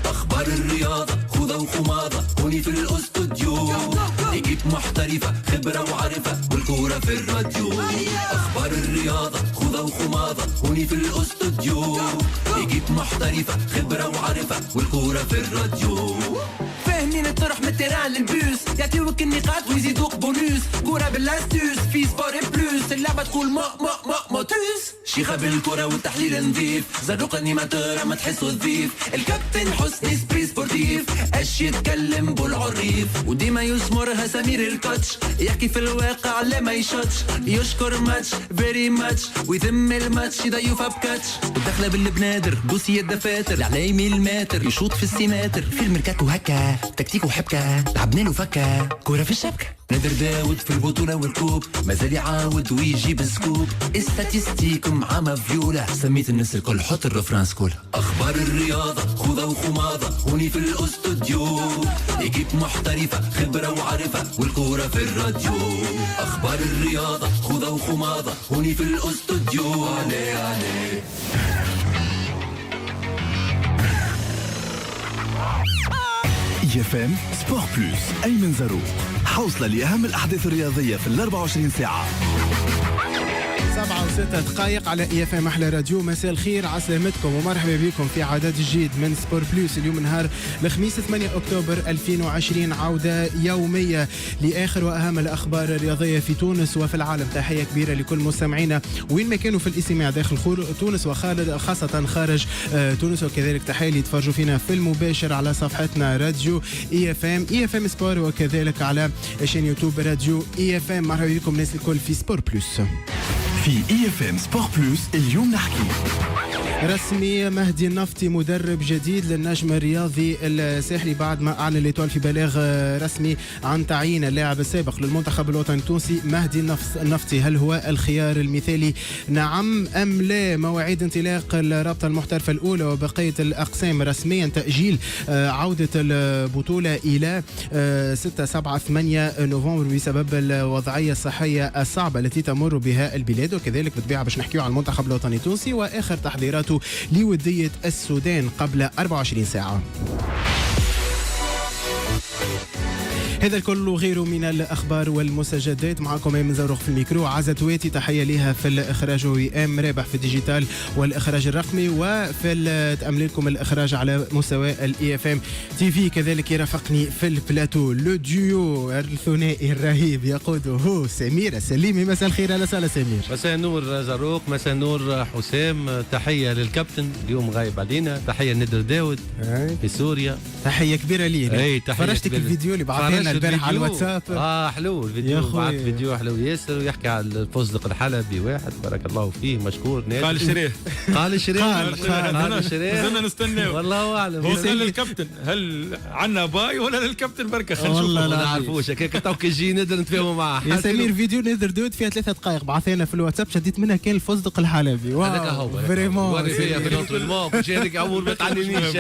أخبار الرياضة خوضة وخماضة هوني في الأستوديو، إيكيب محترفة خبرة وعارفة والكورة في الراديو. أخبار الرياضة خوضة وخماضة هوني في الأستوديو، إيكيب محترفة خبرة وعارفة والكورة في الراديو. فاهمين الطرح من التيران للبوس، يعطيوك النقاط ويزيدوك بونوس. كورة بالاستوس في سبور بلوس، اللعبة تقول ما توس. شيخة بالكرة والتحليل نظيف، زروق انيماتور ما تحسوا الضيف. الكابتن حسني سبري سبورتيف، اش يتكلم بالعريف. وديما يسمرها سمير الكوتش، يحكي في الواقع لا ما يشطش. يشكر ماتش فيري ماتش ويذم الماتش يضيفها بكاتش. وداخله بالبنادر بوسي الدفاتر، على يمين ماتر يشوط في السيماتر. في الميركاتو هكا تكتيك وحبكه، لعبنا له فكه كوره في الشبكه. نادر داود في البطوله والكوب، مازال يعاود ويجيب سكوب. استاتيستيك مع مافيولا، سميت الناس الكل حط الرفرانس كلها. اخبار الرياضه خوضه وخماضه هوني في الاستوديو، ايكيب محترفه خبره وعارفه والكوره في الراديو. اخبار الرياضه خوضه وخماضه هوني في الاستوديو. علي علي EFM سبور بلوس. أيمن زروق حوصلة لأهم الأحداث الرياضية في 24 ساعة. 7:06 على EFM أحلى راديو. مساء الخير، عسلامتكم ومرحبا بكم في عدد جديد من سبور بلوس. اليوم نهار الخميس 8 أكتوبر 2020، عودة يومية لآخر وأهم الأخبار الرياضية في تونس وفي العالم. تحية كبيرة لكل مستمعينا وين ما كانوا في الاستماع داخل تونس وخاصة خارج تونس، وكذلك تحية اللي يتفرجوا فينا في المباشر على صفحتنا راديو EFM سبور، وكذلك على شان يوتيوب راديو EFM. مرحبا بكم الناس الكل في سبور بلوس. في EFM سبور بلوس اليوم نحكي رسمي مهدي النفطي مدرب جديد للنجم الرياضي الساحلي بعد ما أعلن الإيطوال في بلاغ رسمي عن تعيين اللاعب السابق للمنتخب الوطني التونسي مهدي النفطي. هل هو الخيار المثالي؟ نعم أم لا؟ مواعيد انطلاق الرابطة المحترفة الأولى وبقية الأقسام رسميا تأجيل عودة البطولة إلى 6-7-8 نوفمبر بسبب الوضعية الصحية الصعبة التي تمر بها البلاد، وكذلك بالطبيعة باش نحكيو عن المنتخب الوطني التونسي وآخر تحضيراته لودية السودان قبل 24 ساعة. هذا الكل وغيره من الأخبار والمستجدات. معكم أيمن زروق في الميكرو، عزة تواتي تحية لها في الإخراج وإيام رابح في الديجيتال والإخراج الرقمي، وفي تأمل لكم الإخراج على مستوى EFM TV. كذلك يرافقني في البلاتو لو ديو الثنائي الرهيب يقوده سمير السليمي. مساء الخير. على سالة سمير. مساء النور زروق، مساء النور حسام. تحية للكابتن اليوم غايب علينا، تحية لندر داود في سوريا، تحية كبيرة لي. فرجتك الفيديو اللي بعثنا البارح على الواتساب. حلو الفيديو، بعث فيديو حلو ياسر، ويحكي على الفوزدق الحلبي واحد بارك الله فيه مشكور. قال الشريف زلنا نستناه والله اعلم. هو قال للكابتن هل عنا باي ولا للكابتن بركه؟ خلينا نشوف. والله ما نعرفوش هكاك توك يجي نقدر نتفاهموا معاه. يا سمير فيديو نقدر دود فيها 3 دقائق بعثنا في الواتساب، شديت منها كان الفوزدق الحلبي. هذاك هو فريمون وري فيا في الانترينمون مش هذيك امور ما تعنينيش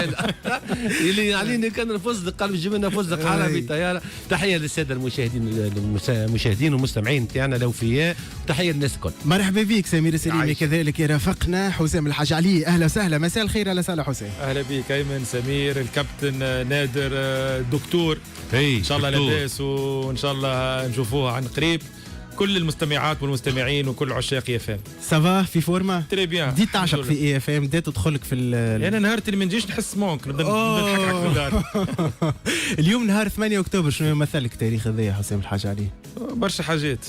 اللي يعنيني كان الفوزدق قال بيجيب لنا فوزدق حلبي طياره. تحيه للساده المشاهدين والمستمعين تاعنا الاوفياء، وتحيه للناس الكل. مرحبا بك سمير السليمي. كذلك يرافقنا حسام الحاج علي. اهلا وسهلا. مساء الخير. على سهلا حسام. اهلا بك ايمن. سمير الكابتن نادر الدكتور ان شاء الله لاباس، وان شاء الله نشوفوها عن قريب. كل المستمعات والمستمعين وكل عشاق EFM. سافا في فورما تري بيان. دي تعشق في EFM، بديت تدخلك في انا نهار اللي ما نجيش نحس مونك نضحك على الدار. اليوم نهار 8 اكتوبر، شنو يمثلك التاريخ هذا يا حسام الحاج علي؟ برشا حاجات.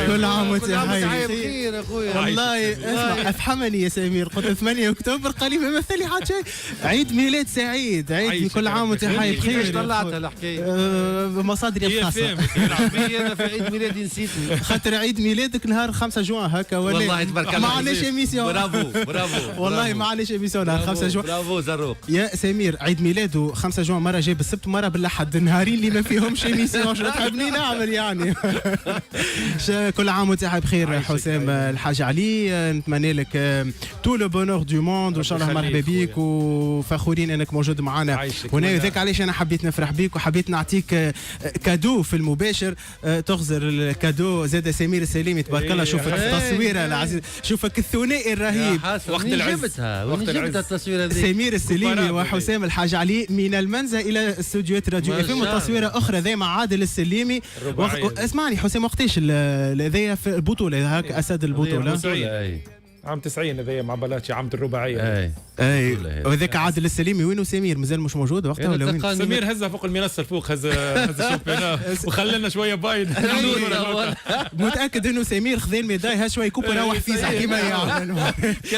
كل عام وانت بخير اخويا. والله اسمع افهمني يا سمير، قلت 8 اكتوبر قال لي ما يمثل لي حاجه. عيد ميلاد سعيد، عيد كل عام وانت حي بخير. كيفاش طلعتها الحكايه؟ بمصادري الخاصه. انا في عيد ميلادي نسيتني، خاطر عيد ميلادك نهار 5 جوان هكا ولا؟ والله تبارك الله. ما عندناش ايميسيون. برافو والله ما عندناش ايميسيون نهار 5 جوان. برافو زروق. يا سمير عيد ميلاده 5 جوان، مره جاي بالسبت مره بالأحد، النهارين اللي ما فيهمش ايميسيون. شنو تحبني نعمل يعني؟ سيدي. كل عام وانت بخير حسام الحاج علي. نتمنى لك تو لو بونور دو موند وان شاء الله مرحبا بيك وفخورين انك موجود معنا هنا. ذاك علاش انا حبيت نفرح بيك وحبيت نعطيك كادو في المباشر تغزر الكادو. زاد سمير السليمي تبارك الله. شوفك التصويره العزيز، شوفك الثنائي الرهيب وقت العز. وقت العز التصويره ذي سمير السليمي وحسام الحاج علي من المنزل الى استوديوهات راديو اف ام. تصويره اخرى ذي مع عادل السليمي. اسمعني حسام، وقتاش هذايا في البطوله هاك اسد البطوله؟ عام 90 هذايا مع بلاتشي عام الرباعيه. اي وذاك عادل السليمي وينو سمير؟ مازال مش موجود وقتها ولا وين؟ سمير هزها فوق المنصه الفوق، هز الشامبيون وخلينا شويه بايد. متاكد انه سمير خذ الميداي ها شويه كوب روح فيزا كيما يعمل.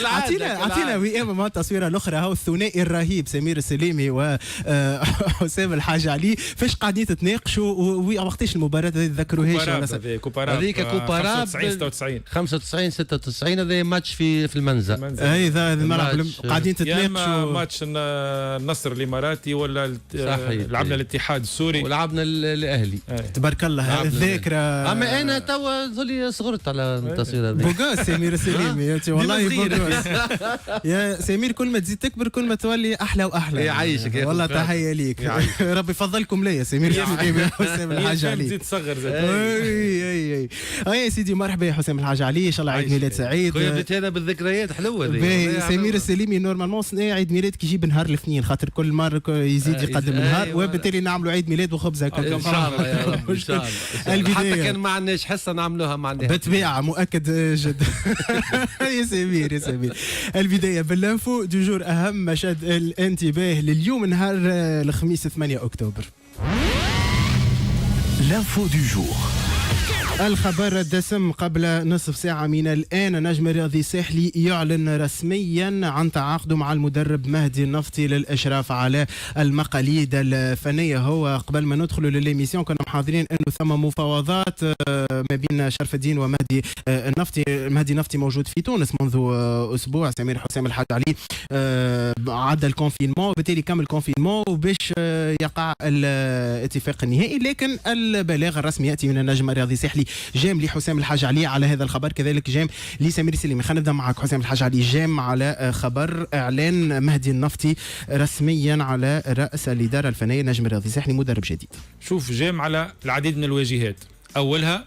اعطينا وي ام التصويره الاخرى هاو الثنائي الرهيب سمير السليمي وحسام الحاج علي. فاش قاعدين تتناقشوا وقتاش المباراه هذه تذكروهاش؟ هذيك كوباراب 95 96 هذا ماتش في المنزل. اي ذا الملعب قاعدين تتناقشوا. ماتش النصر الاماراتي ولا لعبنا الاتحاد السوري ولعبنا الاهلي. تبارك الله الذاكره. اما انا توا ظلي صغرت على التصوير هذا. بوغاس سمير السليمي انت والله بوغاس يا سمير. كل ما تزيد تكبر كل ما تولي احلى واحلى. يعيشك والله تحيه ليك. ربي يفضلكم ليا سمير السليمي وحسام الحاج علي. تزيد تصغر زاد. اي يا سيدي مرحبا يا حسام الحاج علي. ان شاء الله عيد ميلاد سعيد. بديت هذا بالذكريات حلوه ذي. سمير السليمي نورمالمون عيد ميلادك يجيب نهار الاثنين خاطر كل مره يزيد يقدم نهار وبالتالي نعملوا عيد ميلاد وخبزه ان شاء الله يا رب. ان شاء الله حتى كان ما عندناش حصه نعملوها مع الناس بالطبيعه مؤكد جدا. يا سمير يا سمير. البدايه باللانفو دو جور. اهم مشهد الانتباه لليوم نهار الخميس 8 اكتوبر. لانفو دو جور. الخبر الدسم قبل نصف ساعة من الآن. نجم رياضي ساحلي يعلن رسميا عن تعاقده مع المدرب مهدي النفطي للإشراف على المقاليد الفنية. هو قبل ما ندخل للإميسيون كنا محاضرين أنه ثم مفاوضات ما بين شرف الدين ومهدي النفطي. مهدي النفطي موجود في تونس منذ أسبوع. سمير حسام الحاج علي عدى الكونفينمون وبالتالي كمل الكونفينمون وباش يقع الاتفاق النهائي. لكن البلاغ الرسمي يأتي من النجم الرياضي الساحلي جام لحسام الحاج علي على هذا الخبر، كذلك جام لسمير السليمي. خلينا نبدا معك حسام الحاج علي. جام على خبر اعلان مهدي النفطي رسميا على راس الاداره الفنيه نجم الرياضي الساحلي مدرب جديد. شوف جام على العديد من الواجهات. اولها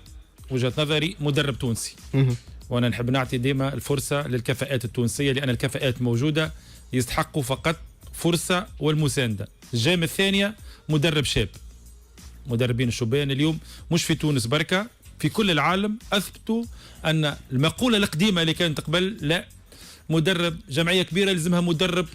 وجهه نظري مدرب تونسي. وانا نحب نعطي ديما الفرصه للكفاءات التونسيه لان الكفاءات موجوده يستحقوا فقط فرصه والمسانده. الجام الثانيه مدرب شاب. مدربين الشبان اليوم مش في تونس بركه، في كل العالم اثبتوا ان المقوله القديمه اللي كانت قبل لا، مدرب جمعيه كبيره لازمها مدرب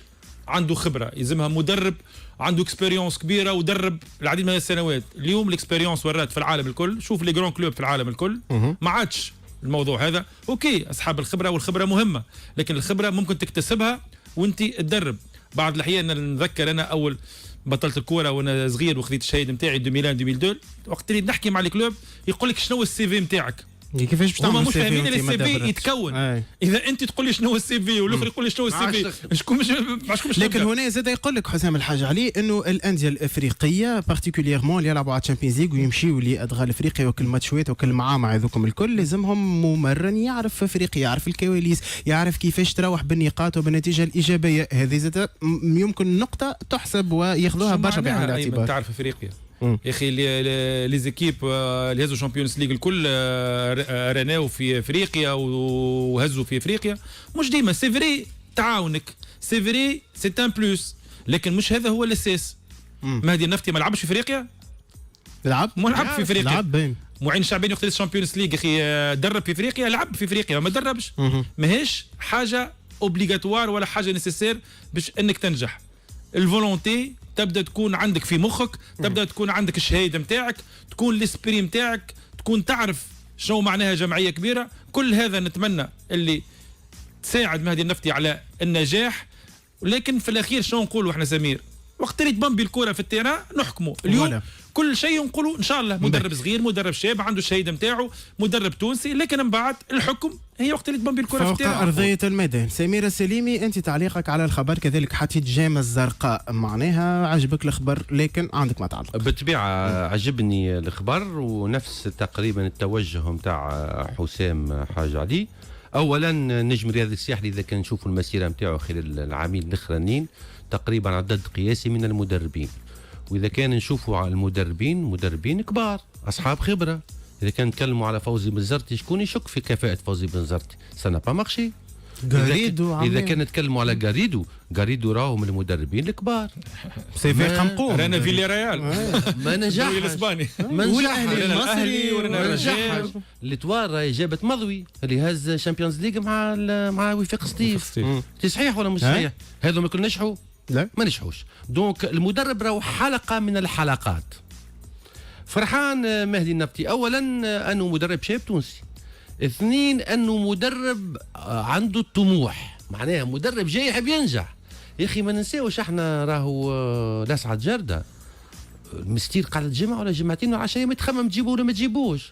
عنده خبره، يلزمها مدرب عنده اكسبيريونس كبيره ودرب العديد من السنوات. اليوم الاكسبيريونس ورات في العالم الكل. شوف لي جران كلوب في العالم الكل ما عادش الموضوع هذا. اوكي اصحاب الخبره والخبره مهمه، لكن الخبره ممكن تكتسبها وانت تدرب. بعض الاحيان نتذكر انا اول بطلت الكوره وانا صغير وخذيت الشهاده نتاعي 2001 وقت اللي نحكي مع الكلوب يقول لك شنو السي في نتاعك. كيفاش باش تعمل مش فاهمين السي في يتكون. اذا انت تقول لي شنو السي في والاخر يقول لي شنو السي في شكون مش لكن هنا زاد يقول لك حسام الحاج علي انه الانديه الافريقيه بارتيكوليرمون اللي يلعبوا على الشامبيونز ليغ ويمشيوا لادغال افريقيا وكل ماتشات وكل معامع هذوكم الكل لازمهم ممرن يعرف افريقيا، يعرف الكواليس، يعرف كيفاش تروح بالنقاط وبالنتيجه الايجابيه. هذه زاد يمكن نقطه تحسب وياخذوها برشا بعين الاعتبار. تعرف افريقيا يا اخي لي زيكيب اللي هزوا شامبيونز ليغ الكل رناو في افريقيا وهزوا في افريقيا. مش ديما سي فري تعاونك، سي فري سي ان بلوس، لكن مش هذا هو الاساس. مهدي النفطي ما لعبش في افريقيا. لعب في افريقيا. لعب باين. معين الشعباني وقت الشامبيونز ليغ اخي درب في افريقيا، لعب في افريقيا ما دربش. ماهيش حاجه اوبليغاتوار ولا حاجه نيسيسير باش انك تنجح. الفولونتي تبدا تكون عندك في مخك، تبدا تكون عندك الشهاده نتاعك، تكون الاسبري نتاعك، تكون تعرف شنو معناها جمعيه كبيره. كل هذا نتمنى اللي تساعد مهدي النفطي على النجاح. لكن في الاخير شنو نقولوا احنا سمير؟ وقت اللي تبمبي الكره في التيران نحكموا اليوم ولا. كل شيء نقولوا ان شاء الله مدرب صغير مدرب شاب عنده الشهيده نتاعو مدرب تونسي لكن من بعد الحكم هي وقت اللي تبمبي الكره في فوق التيران. أرضية الميدان. سميرة السليمي، أنت تعليقك على الخبر كذلك حطيت جامة الزرقاء، معناها عجبك الخبر لكن عندك ما تعلق. بالطبيعة عجبني الخبر ونفس تقريبا التوجه نتاع حسام حاج علي. اولا نجم رياضي الساحلي اذا كان نشوفوا المسيره نتاعو خلال العامين الاخرانيين تقريبا عدد قياسي من المدربين، واذا كان نشوفوا على المدربين مدربين كبار اصحاب خبره. اذا كان نتكلموا على فوزي بنزرتي شكون يشك في كفاءه فوزي بنزرتي؟ سنا با مارشي. اذا كان نتكلموا على غاريدو راهو من المدربين الكبار. سيفي قمقوم رانا فيلي ريال ما نجحش الاسباني ما نجحش الاهلي ما نجحش. الاتوار راهي جابت مضوي اللي هز شامبيونز ليج مع وفاق سطيف. صحيح ولا مش صحيح؟ هذو الكل نجحوا؟ لا ما نجحوش. دونك المدرب راهو حلقه من الحلقات. فرحان مهدي النبطي اولا انه مدرب شاب تونسي، اثنين انه مدرب عنده الطموح، معناها مدرب جاي يحب ينجح. يا اخي ما ننساوش احنا راهو لسعد جرده المستير قعدت جمعه ولا جمعتين وعشيه متخمم تجيبوه ولا ما تجيبوش.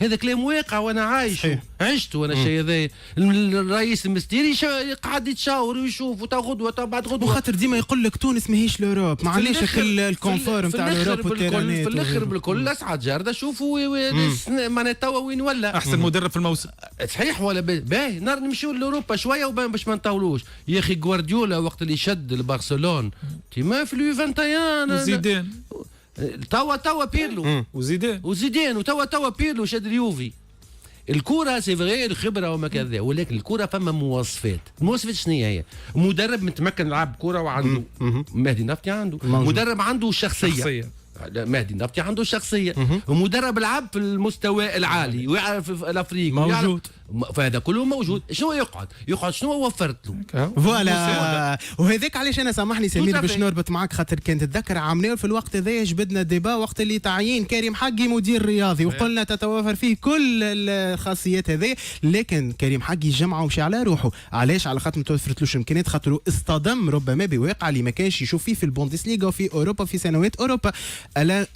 هذا كلام واقع وانا عايش عشت وانا الشيء هذا. الرئيس المستيري قاعد يتشاور ويشوف وتا غدوه تا بعد غدوه، وخاطر ديما يقول لك تونس ماهيش لوروب، ما عندناش الكونفور نتاع الاوروب والتيرانات. في الاخر بالكل اسعد جارده شوفوا معناتها توا وين ولا احسن مدرب في الموسم. صحيح ولا باهي نار نمشيو لاوروبا شويه باش ما نطولوش. يا اخي غوارديولا وقت اللي شد البرشلونه تيما في لو 21 زيدان توا بيرلو وزيدان وتوا بيرلو شد اليوفي. الكرة سي فغي الخبرة وما كذا، ولكن الكرة فما مواصفات. المواصفات شنو هي؟ مدرب متمكن يلعب كرة وعنده مهدي النفطي عنده مدرب عنده شخصية. مهدي النفطي عنده شخصية ومدرب لعب في المستوى العالي ويعرف في الافريق موجود. فهذا كله موجود. شنو يقعد شنو وفرت له؟ فوالا. وهذاك علاش انا سامحني سمير باش نربط معك، خاطر كان تتذكر عاملين في الوقت هذا جبدنا ديبا وقت اللي تعيين كريم حقي مدير رياضي وقلنا تتوافر فيه كل الخاصيات هذه، لكن كريم حقي جمعه ومشي على روحه. علاش؟ على خاطر ما توفرتلوش امكانيات، خاطر اصطدم ربما بواقع اللي ما كانش يشوف فيه في البوندسليغا وفي اوروبا في سنوات اوروبا. الا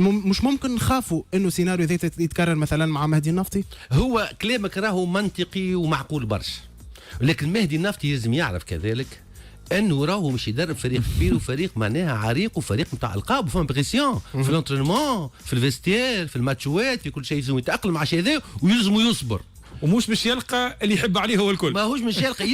مش ممكن نخافوا انه سيناريو ذا يتكرر مثلا مع مهدي النفطي؟ هو كلامك راهو منطقي ومعقول برشا، لكن مهدي النفطي لازم يعرف كذلك انه راهو مش يدرب فريق كبير وفريق معناها عريق وفريق نتاع القاب وفما بريسيون في الانترينمون في الفيستير في الماتشوات في كل شيء. لازم يتاقلم مع شيء ذا ويلزم يصبر، ومش باش يلقى اللي يحب عليه هو الكل. ما هوش مش يلقى،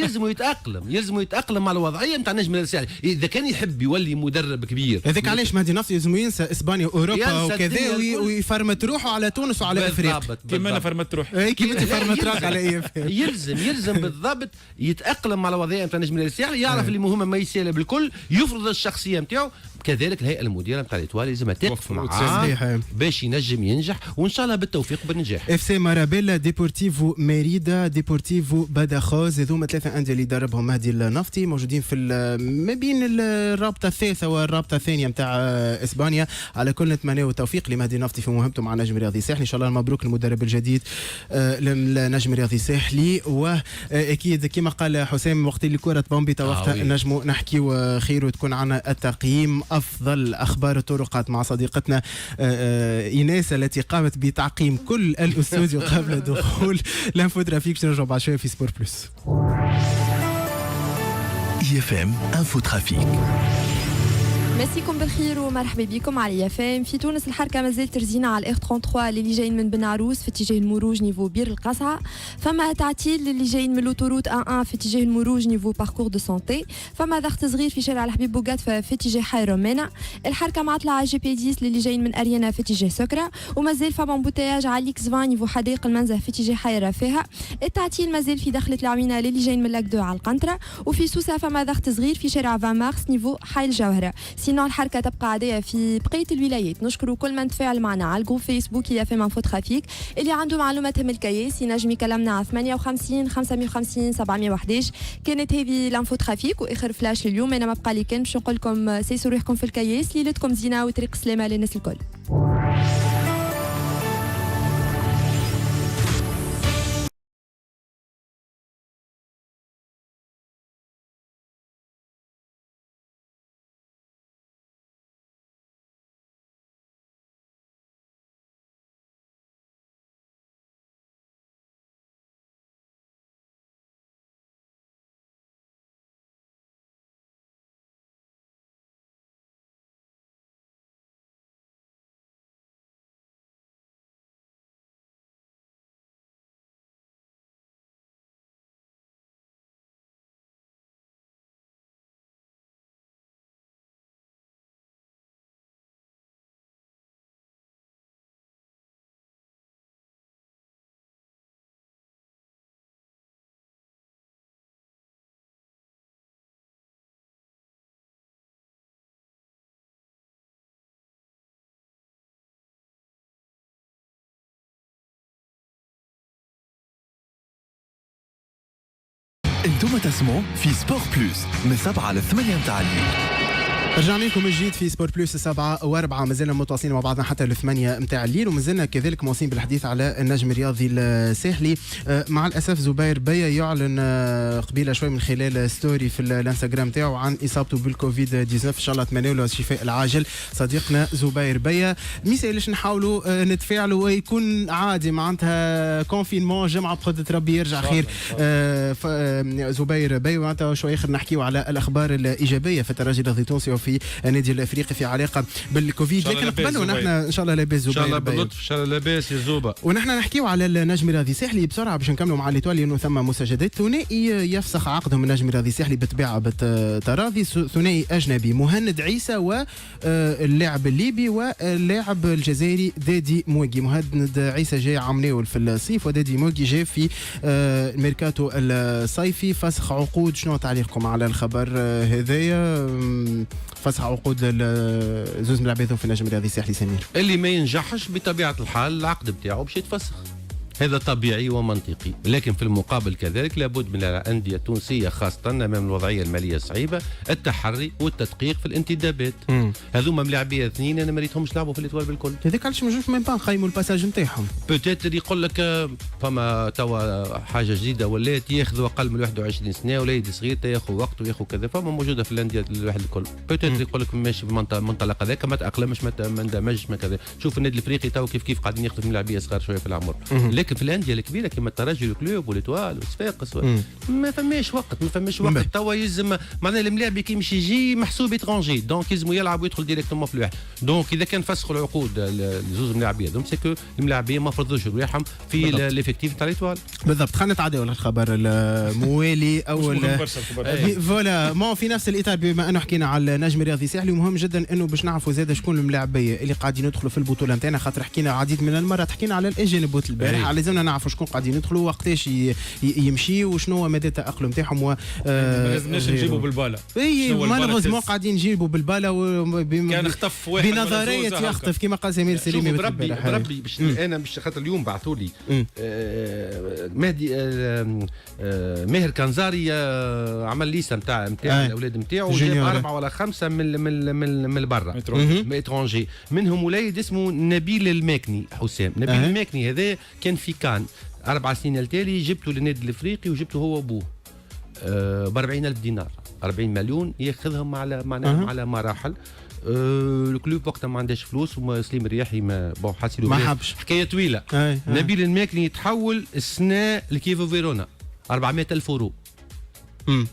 يلزم يتاقلم مع الوضعيه نتاع نجم الرسالي. اذا كان يحب يولي مدرب كبير هذاك علاش مهدي النفطي لازم ينسى اسبانيا واوروبا وكذا ويفرمت روحه على تونس وعلى افريقيا كيما انا فرمت روحي كيما انت فرمت روحك على اي يلزم بالضبط يتاقلم مع الوضعيه نتاع نجم الرسالي، يعرف اللي مهمه ما يسال بالكل، يفرض الشخصيه نتاعو. كذلك الهيئه المديره نتاع الاتوال لازم تقف معاه باش ينجم ينجح، وان شاء الله بالتوفيق بالنجاح. اف سي مارابيلا، ديبورتيفو ميريدا، ديبورتيفو بدخوز، هذوما ثلاثه انديه اللي دربهم مهدي النفطي موجودين في ما بين الرابطه الثالثه والرابطه الثانيه نتاع اسبانيا. على كل نتمناو التوفيق لمهدي النفطي في مهمته مع نجم رياضي ساحلي. ان شاء الله مبروك المدرب الجديد للنجم رياضي ساحلي. واكيد كما قال حسام وقت اللي الكره بومبيتا وقتها نجموا نحكيو خير وتكون عنا التقييم افضل اخبار الطرقات مع صديقتنا ايناس التي قامت بتعقيم كل الاستوديو قبل دخول لانفو ترافيك. نرجع بعد شويه في سبور بلس. IFM Info Trafic. مسيكم بالخير ومرحبا بكم على يافام. في تونس الحركه مازالت ترزينه على الاخ 33 اللي جايين من بن عروس في اتجاه المروج نيفو بير القصعه. فما تعطيل اللي جايين من لوتوروت 11 في اتجاه المروج نيفو باركور دو سونتي. فما ضغط صغير في شارع الحبيب بوغات في اتجاه حي رومانا. الحركه معطله على جي بي 10 اللي جايين من اريانا في اتجاه سكره. ومازال فما امبوتياج على ليكس 20 نيفو حدائق المنزه في اتجاه حي رفاهه. التعطيل مازال في دخله العوينه اللي جايين من لاك 2 على القنطره. وفي سوسه فما ضغط صغير في شارع 20 مارس نيفو حي الجوهره. سينو الحركه تبقى عاديه في بقيه الولايات. نشكروا كل من تفاعل معنا على الجروب فيسبوك يا فما انفو ترافيك. اللي عنده معلومات من الكياس ينجم يكلمنا على 58 550 711. كانت هذه الانفو ترافيك واخر فلاش لليوم. انا ما بقى لي كان باش نقول لكم سيسوا روحكم في الكياس. ليلتكم زينه وطريق سلامه للناس الكل. انتم تسمعوا في سبور بلوس من 7 ل 8 متاع الليل. رجعنا لكم من جديد في سبور بلوس 7 و4 مازلنا متواصلين مع بعضنا حتى ل8 متاع الليل ومازلنا كذلك مواصلين بالحديث على النجم الرياضي الساحلي. مع الاسف زبير بيا يعلن قبيله شوي من خلال ستوري في الانستغرام تاعو عن اصابته بالكوفيد 19. ان شاء الله نتمنى له الشفاء العاجل صديقنا زبير بيا. ما يسالش نحاولوا نتفاعلوا ويكون عادي معناتها كونفينمون جمعه بقدره ربي يرجع خير. زبير بيا معناتها شوي اخر نحكيوا على الاخبار الايجابيه في الترجي الرياضي التونسي وفي النادي الافريقي في علاقه بالكوفيد. لكن قبل ونحن ان شاء الله لاباس زبير، ان شاء الله باللطف، ان شاء الله لاباس يا زوبا. ونحن نحكيو على النجم الرياضي الساحلي بسرعه باش نكملوا مع ليتوال لانه ثم مساجدات. ثنائي يفسخ عقدهم النجم الرياضي الساحلي بالطبيعه بالتراضي. ثنائي اجنبي مهند عيسى واللاعب الليبي واللاعب الجزائري دادي موجي. مهند عيسى جاي عمناول في الصيف ودادي موجي جاي في الميركاتو الصيفي. فسخ عقود، شنو تعليقكم على الخبر هذايا؟ فسخ عقود زوز ملاعبين في النجم الرياضي الساحلي. سمير، اللي ما ينجحش بطبيعه الحال العقد بتاعه باش يتفسخ، هذا طبيعي ومنطقي. لكن في المقابل كذلك لابد من الأندية التونسية خاصة أمام الوضعية المالية الصعيبة التحري والتدقيق في الانتدابات. هذوما ملاعبية اثنين أنا ما ريتهمش لعبوا في الإطوال بالكل. هذاك علاش ما جوش ميم با نقيموا الباساج نتاعهم. بوتيتر يقول لك فما توا حاجة جديدة ولات ياخذوا أقل من 21 سنة وليد صغير ياخذ وقت وياخذ كذا، فما موجودة في الأندية الواحد الكل. بوتيتر يقول لك ماشي بالمنطلق هذاك ما تأقلمش ما اندمجش ما كذا. شوف النادي الإفريقي توا كيف قاعدين ياخذوا ملاعبية صغار شوية في العمر. لكن في الانديه الكبيره كما الترجي والكلوب والاتوال والصفاقس ما فماش وقت توا يلزم معناها الملاعب كي يمشي يجي محسوب اترونجي دونك يلزم يلعب ويدخل ديريكتومون في الواحد. دونك اذا كان فسخوا العقود لزوز ملاعبيه دونك سكو الملاعبيه ما فرضوش رواحهم في ليفيكتيف تاع الاتوال. بالضبط. خلينا نتعداو الخبر الموالي او فوالا مو في نفس الاطار. بما انه حكينا على النجم الرياضي الساحلي مهم جدا انه باش نعرفوا زاده شكون الملاعبيه اللي قاعدين يدخلوا في البطوله نتاعنا، خاطر حكينا عديد من المرات حكينا على الاجانب البارح. لازمنا نعرفوا شكون قاعدين يدخلوا وقتاش يمشي وشنو هو مدى التاقلم تاعهم. ما لازمناش نجيبوا بالباله. اي مالوغوزمون قاعدين نجيبوا بالباله كان اختف واحد بنظريه يخطف كما قال سمير سليمي. بربي باش انا باش خاطر اليوم بعثوا لي مهدي ماهر كنزاري عمل ليسته نتاع الاولاد نتاعو جاب 4 ولا 5 من برا من اترونجي، منهم وليد اسمه نبيل الماكني حسام. نبيل الماكني هذا كان في كان 4 سنين التالي جبته للنادي الافريقي وجبته هو وابوه ب 40,000 دينار 40 مليون ياخذهم على مراحل. الكلوب وقتها ما عندهاش فلوس وسليم الرياحي ما حاسيلو ما حبش حكايه طويله. نبيل الماكني يتحول السنه لكيفو فيرونا 400,000 يورو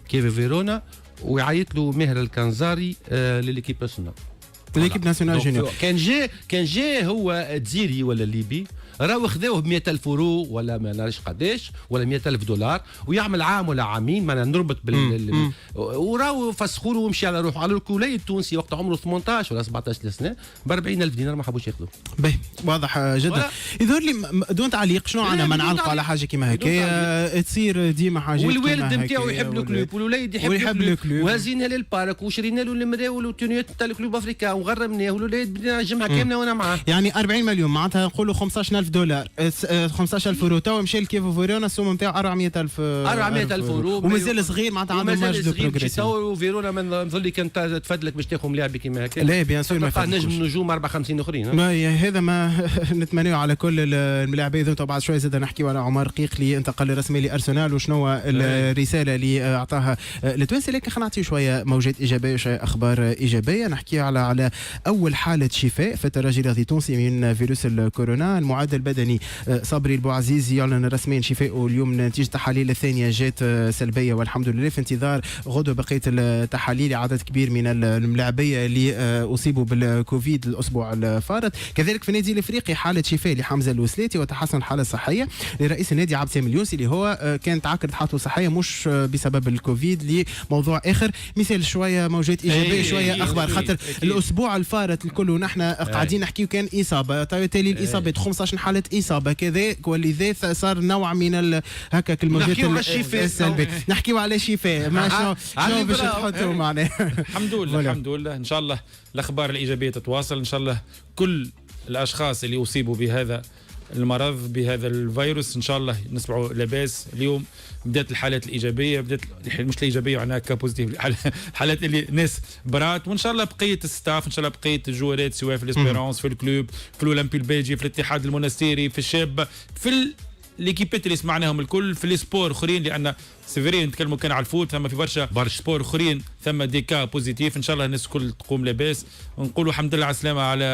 كيفو فيرونا ويعيط له ماهر الكنزاري لليكيب ناسيونال جونيور. كان جاء هو تزيري ولا ليبي راهو خذاوه ب 100,000 يورو ولا ما نعرفش قداش ولا 100,000 دولار ويعمل عام ولا عامين ما نربط وراهو فسخوا له ومشي على روحه. على الكولي التونسي وقت عمره 18 ولا 17 سنه ب 40,000 دينار ما حبوش ياخذوه. باهي واضح جدا. يظهر لي دون تعليق شنو عندنا ما نعلقوا على حاجه كيما هكا تصير ديما حاجات. والوالد نتاعو يحب الكلوب والوليد يحب الكلوب وهزينا للبارك وشرينا له المراول والتونيات نتاع الكلوب افريكا وغرمناه والوليد بدنا الجمعه كامله وانا معاه. يعني 40 مليون معناتها نقولوا 15,000 دولار 15,000 يورو. تو مشى لكيفو فيرونا السوم نتاعو 400,000 يورو ومازال صغير معناتها عنده مارج دو بروغريسيون. تو فيرونا من نظل كانت تفدلك باش تاخذ لاعب كيما هكا. لا بيان سور ما نجم نجوم 54 اخرين. هذا ما نتمنوا على كل الملاعبين ذو. بعد شويه زاد نحكيوا على عمر قيقلي انتقل رسمي لارسنال وشنو الرساله اللي اعطاها لتونسي. لكن خلينا نعطيو شويه موجات ايجابيه شويه اخبار ايجابيه. نحكي على اول حاله شفاء في الترجي الرياضي التونسي من فيروس الكورونا. المعدل البدني صبري البوعزيز يعلن رسميا شفائه اليوم نتيجه التحاليل الثانيه جات سلبيه والحمد لله. في انتظار غدوه بقيه التحاليل. عدد كبير من الملاعبيه اللي اصيبوا بالكوفيد الاسبوع الفارط. كذلك في النادي الافريقي حاله شفاء لحمزه الوسلاتي وتحسن الحاله الصحيه لرئيس النادي عبد السامي اليونسي اللي هو كانت عقد حالته الصحيه مش بسبب الكوفيد لموضوع اخر. مثال شويه موجات ايجابيه شويه اخبار خاطر الاسبوع الفارط الكل ونحن قاعدين نحكيو كان اصابه بالتالي الاصابات 15 حاله اصابه كذا ولذا صار نوع من هكاك الموجات السلبيه. نحكيو على شفاء ما شنو باش تحطوا معنا. الحمد لله ان شاء الله الاخبار الايجابيه تتواصل. ان شاء الله كل الاشخاص اللي اصيبوا بهذا المرض بهذا الفيروس. ان شاء الله نسمعوا لاباس. اليوم بدات الحالات الايجابيه، بدات مش الايجابيه معناها كابوزيتيف، الحالات اللي ناس برات، وان شاء الله بقيه الستاف، ان شاء الله بقيه الجوارات سواء في الاسبيرونس، في الكلوب، في الاولمبي البلجي، في الاتحاد المنستيري، في الشابه، في ليكيبات اللي سمعناهم الكل، في السبور اخرين، لان سيفيري نتكلموا كان على الفوت، ثم في برشا سبور اخرين ثم دي كا بوزيتيف. ان شاء الله الناس الكل تقوم لاباس. نقولوا الحمد لله على السلامه على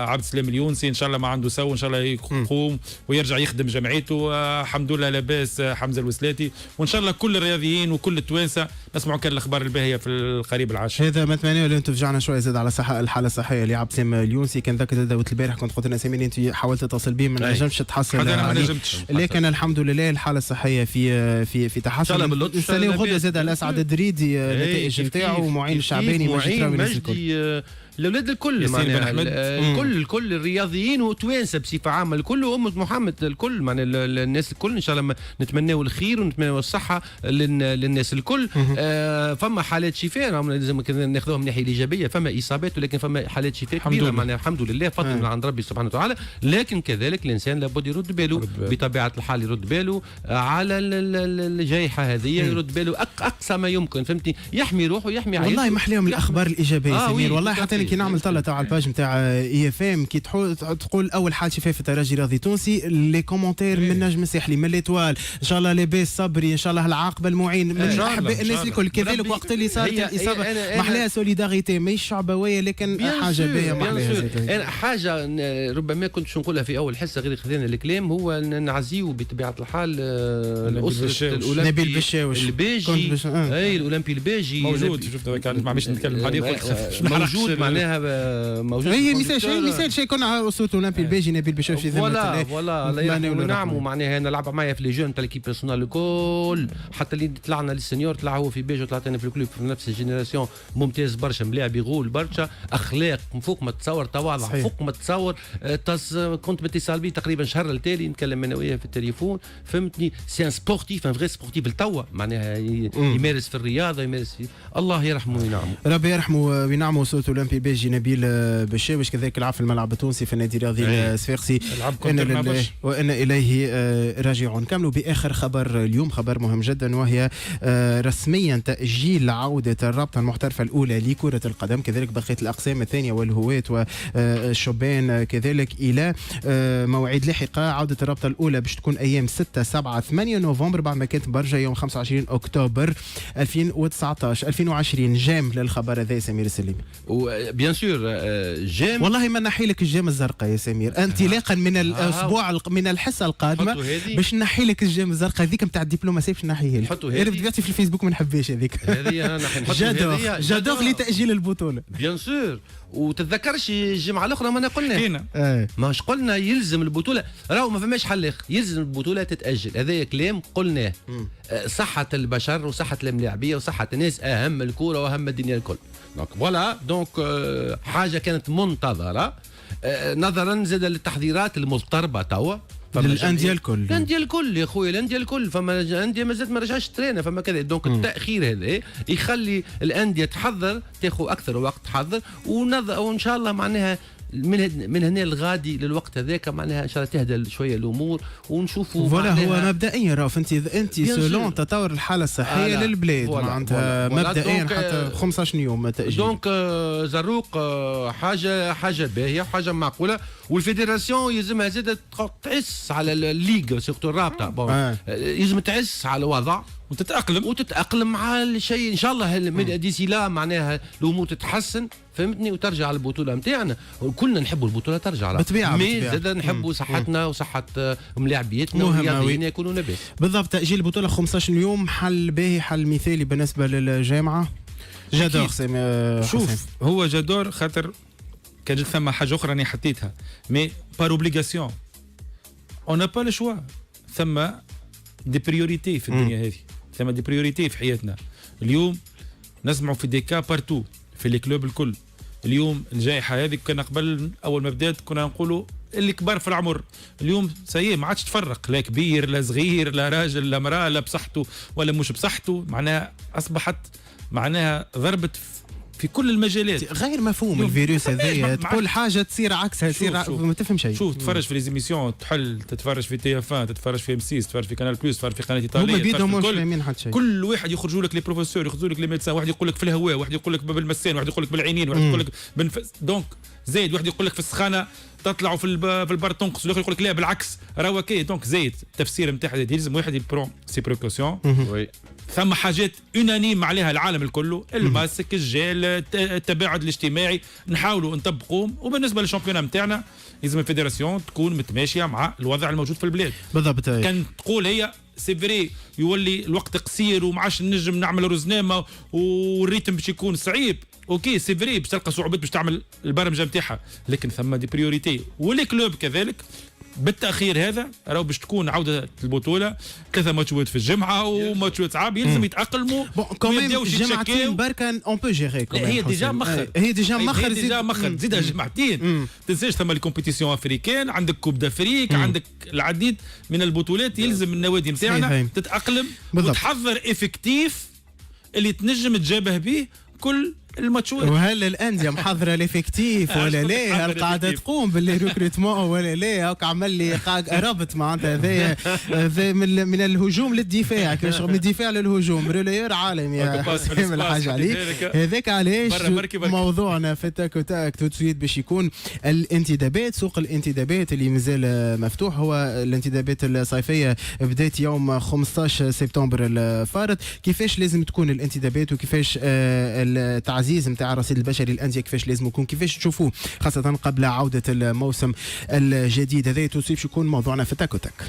عبد السلام اليونسي، ان شاء الله ما عنده سو، ان شاء الله يقوم ويرجع يخدم جمعيته. الحمد لله لاباس حمزه الوسلاتي، وان شاء الله كل الرياضيين وكل التوانسه نسمعوا كان الاخبار الباهيه في القريب العاشر. هذا ما نتمنى لو انتم رجعنا شويه زاد على الحاله الصحيه اللي عبد السلام اليونسي. كان ذاك داوت البارح كنت قلت لنا سامين انت حاولت تتصل به ما نجمش تحصل عليه، لكن الحمد لله الحاله الصحيه في تحسن. السنه وغدا زاد الاسعد الدريدي النتائج نتاعو، معين الشعباني، مجدي الاولاد الكل معناها الكل الرياضيين وتوانسه بصفه عامه الكل، وامه محمد الكل معناها الناس الكل. ان شاء الله نتمناو الخير ونتمناو الصحه للناس الكل. فما حالات شفاء لازم ناخذوها من الناحيه الايجابيه، فما اصابات ولكن فما حالات شفاء كبيره معناها الحمد لله فضل من عند ربي سبحانه وتعالى. لكن كذلك الانسان لابد يرد باله بطبيعه الحال، يرد باله على الجائحه هذه، يرد باله اقصى ما يمكن، فهمتني، يحمي روحه ويحمي عائلته. والله محليهم الاخبار الايجابيه سمير، والله حتى كي نعمل طلع تاع الباج نتاع اي اف ام كي تقول اول حال شفاء في الترجي الرياضي التونسي، لي كومونتير من نجم الساحلي، من ليتوال، ان شاء الله لاباس صبري، ان شاء الله العاقبه المعين، من احباء الناس الكل. كذلك وقت اللي صارت الاصابه محلاها سوليداريتي ماهيش شعبويه، لكن حاجه باهيه محلاها. حاجه ربما كنت نقولها في اول حصه غير خذينا الكلام، هو نعزيو بطبيعه الحال الاسره الاولمبي نبيل بشاوش الباجي، اي الاولمبي الباجي موجود. شفت كان ما عادش نتكلم عليه، موجود معناها موجود. هي مثال شيء كنا اسره الاولمبي الباجي نبيل بشاوش في فوالا الله يرحمه وينعمه. معناها انا لعب معايا في لي جون تاع ليكيب بيرسونال الكل، حتى اللي طلعنا للسنيور طلع هو في بيجي وطلعت انا في الكلوب في نفس الجينيراسيون. ممتاز برشا، ملاعب يغول برشا، اخلاق فوق ما تتصور، تواضع فوق ما تتصور. كنت متصل بيه تقريبا شهر التالي نتكلم انا وياه في التليفون، فهمتني. سي ان سبورتيف، ان فغي سبورتيف التوا، معناها يمارس في الرياضه، يمارس في الله يرحمه وينعمه. ربي يرحمه وينعمه. اسره الاولمبي الباجي نبيل بشاوش كذلك لعب في الملعب التونسي في النادي الرياضي الصفاقسي، وإن إليه راجعون. نكملوا بآخر خبر اليوم، خبر مهم جدا، وهي رسميا تأجيل عودة الرابطة المحترفة الأولى لكرة القدم، كذلك بقية الأقسام الثانية والهواة والشبان كذلك إلى موعد لاحقة. عودة الرابطة الأولى باش تكون أيام 6 7 8 نوفمبر، بعد ما كانت برجة يوم 25 أكتوبر 2019 2020. جام للخبر هذا سمير السليمي، وبيان سور جام. والله ما نحي لك الجام الزرقاء يا سمير، انطلاقا من الاسبوع من الحصه القادمه باش نحي لك الجام الزرقاء هذيك نتاع الدبلوماسيه، باش نحيها لك. حطوا هذه دلوقتي في الفيسبوك ما نحبهاش هذيك. هذه انا جادوغ لتاجيل البطوله بيان سور. وتتذكرش الجمعه الاخرى ما قلنا ماش قلنا يلزم البطوله، راهو ما فماش حل اخر، يلزم البطوله تتاجل. هذا كلام قلناه. صحه البشر وصحه الملاعبيه وصحه الناس اهم الكوره واهم الدنيا الكل. دونك فوالا دونك حاجه كانت منتظره نظرا زاد للتحضيرات المضطربه توا للانديه الكل. الانديه الكل يا خويا، الانديه الكل. فما انديه مازالت ما رجعش ترينا، فما كذا. دونك التاخير هذا يخلي الانديه تحضر، تاخذ اكثر وقت تحضر، وان شاء الله معناها من هنا الغادي للوقت هذاك معناها ان شاء الله تهدى شويه الامور ونشوفوا. فوالا هو مبدئيا راف انت سولون تطور الحاله الصحيه للبلاد معناتها مبدئيا حتى 15 يوم تاجيل. دونك زروق حاجه باهيه وحاجه معقوله، والفيدراسيون يلزمها زاده تعس على الليغ سيرتو الرابطه. يلزم تعس على الوضع وتتاقلم مع الشيء. ان شاء الله ديسي لا معناها الامور تتحسن، فهمتني، وترجع على البطوله نتاعنا. كلنا نحبوا البطوله ترجع على بالطبيعه، مي زاد نحبوا صحتنا وصحه ملاعبيتنا والرياضيين يكونوا لاباس. بالضبط. تاجيل البطوله 15 يوم حل باهي، حل مثالي بالنسبه للجامعه. جادور شوف هو جادور خاطر كان جات ثم حاجه اخرى انا حطيتها، مي بار اوبليغاسيون اون نا با لو شوا. ثم دي بريوريتي في الدنيا هذه، ثم دي بريوريتي في حياتنا. اليوم نسمعوا في دي كا بارتو في لي كلوب الكل. اليوم الجائحه هذه كنا قبل اول ما بدات كنا نقولوا اللي كبار في العمر، اليوم سي ما عادش تفرق لا كبير لا صغير لا راجل لا مراه لا بصحته ولا مش بصحته، معناها اصبحت معناها ضربت في كل المجالات. غير مفهوم الفيروس هذايا، تقول حاجه تصير عكسها، تصير ما تفهم شيء. شوف تتفرج في ليزيميسيون، تتفرج في تي اف 1، تتفرج في ام 6، تتفرج في كانال بلوس، تتفرج في قناه ايطاليه، هما بيدهم مش فاهمين حتى شيء. كل واحد يخرجوا لك لي بروفيسور، يخرجوا لك لي ميدسان، واحد يقول لك في الهواء، واحد يقول لك بالمسان، واحد يقول لك بالعينين، واحد يقول لك دونك زايد، واحد يقول لك في السخانه تطلعوا في البر تنقص، والاخر يقول لك لا بالعكس راهو كي. دونك زايد التفسير نتاعها لازم واحد يبرون سي بريكوسيون. ثم حاجات انانيم عليها العالم الكل، الماسك، الجيل، التباعد الاجتماعي، نحاولوا نطبقوهم. وبالنسبه للشامبيون نتاعنا لازم الفيدراسيون تكون متماشيه مع الوضع الموجود في البلاد. بالضبط. كان تقول هي سي فري يولي الوقت قصير وما عادش نجم نعمل رزنامه والريتم باش يكون صعيب، اوكي سي فري باش تلقى صعوبات باش تعمل البرمجه نتاعها، لكن ثم دي بريوريتي. ولي كلوب كذلك بالتاخير هذا راهو باش تكون عوده البطوله 3 ماتشات في الجمعه وماتشات صعاب، يلزم يتاقلموا. جمعتين بركان اون بو جيري. هي ديجا مخر، هي ديجا مخر، زيدها جمعتين. تنساش ثم لي كومبيتيسيون افريكان، عندك كوب دافريك، عندك العديد من البطولات. يلزم النوادي نتاعنا تتاقلم وتحضر افكتيف اللي تنجم تجابه به كل الماتشات. وهل الانديه محضره الافكتيف ولا لا؟ هل قاعده تقوم بالريكروتمون ولا لا؟ هاك عمل لي رابط معناتها هذا من الهجوم للدفاع، كيفاش من الدفاع للهجوم، ريلير عالمي يا حسام الحاج علي. هذاك علاش موضوعنا في تاك وتاك تو سويت باش يكون الانتدابات. سوق الانتدابات اللي مازال مفتوح، هو الانتدابات الصيفيه بدات يوم 15 سبتمبر الفارط. كيفاش لازم تكون الانتدابات وكيفاش التعزيز نتاع الرصيد البشري الانديه كيفاش لازم يكون، كيفاش تشوفوه خاصه قبل عوده الموسم الجديد هذا؟ توصيف باش يكون موضوعنا في تاك وتاك.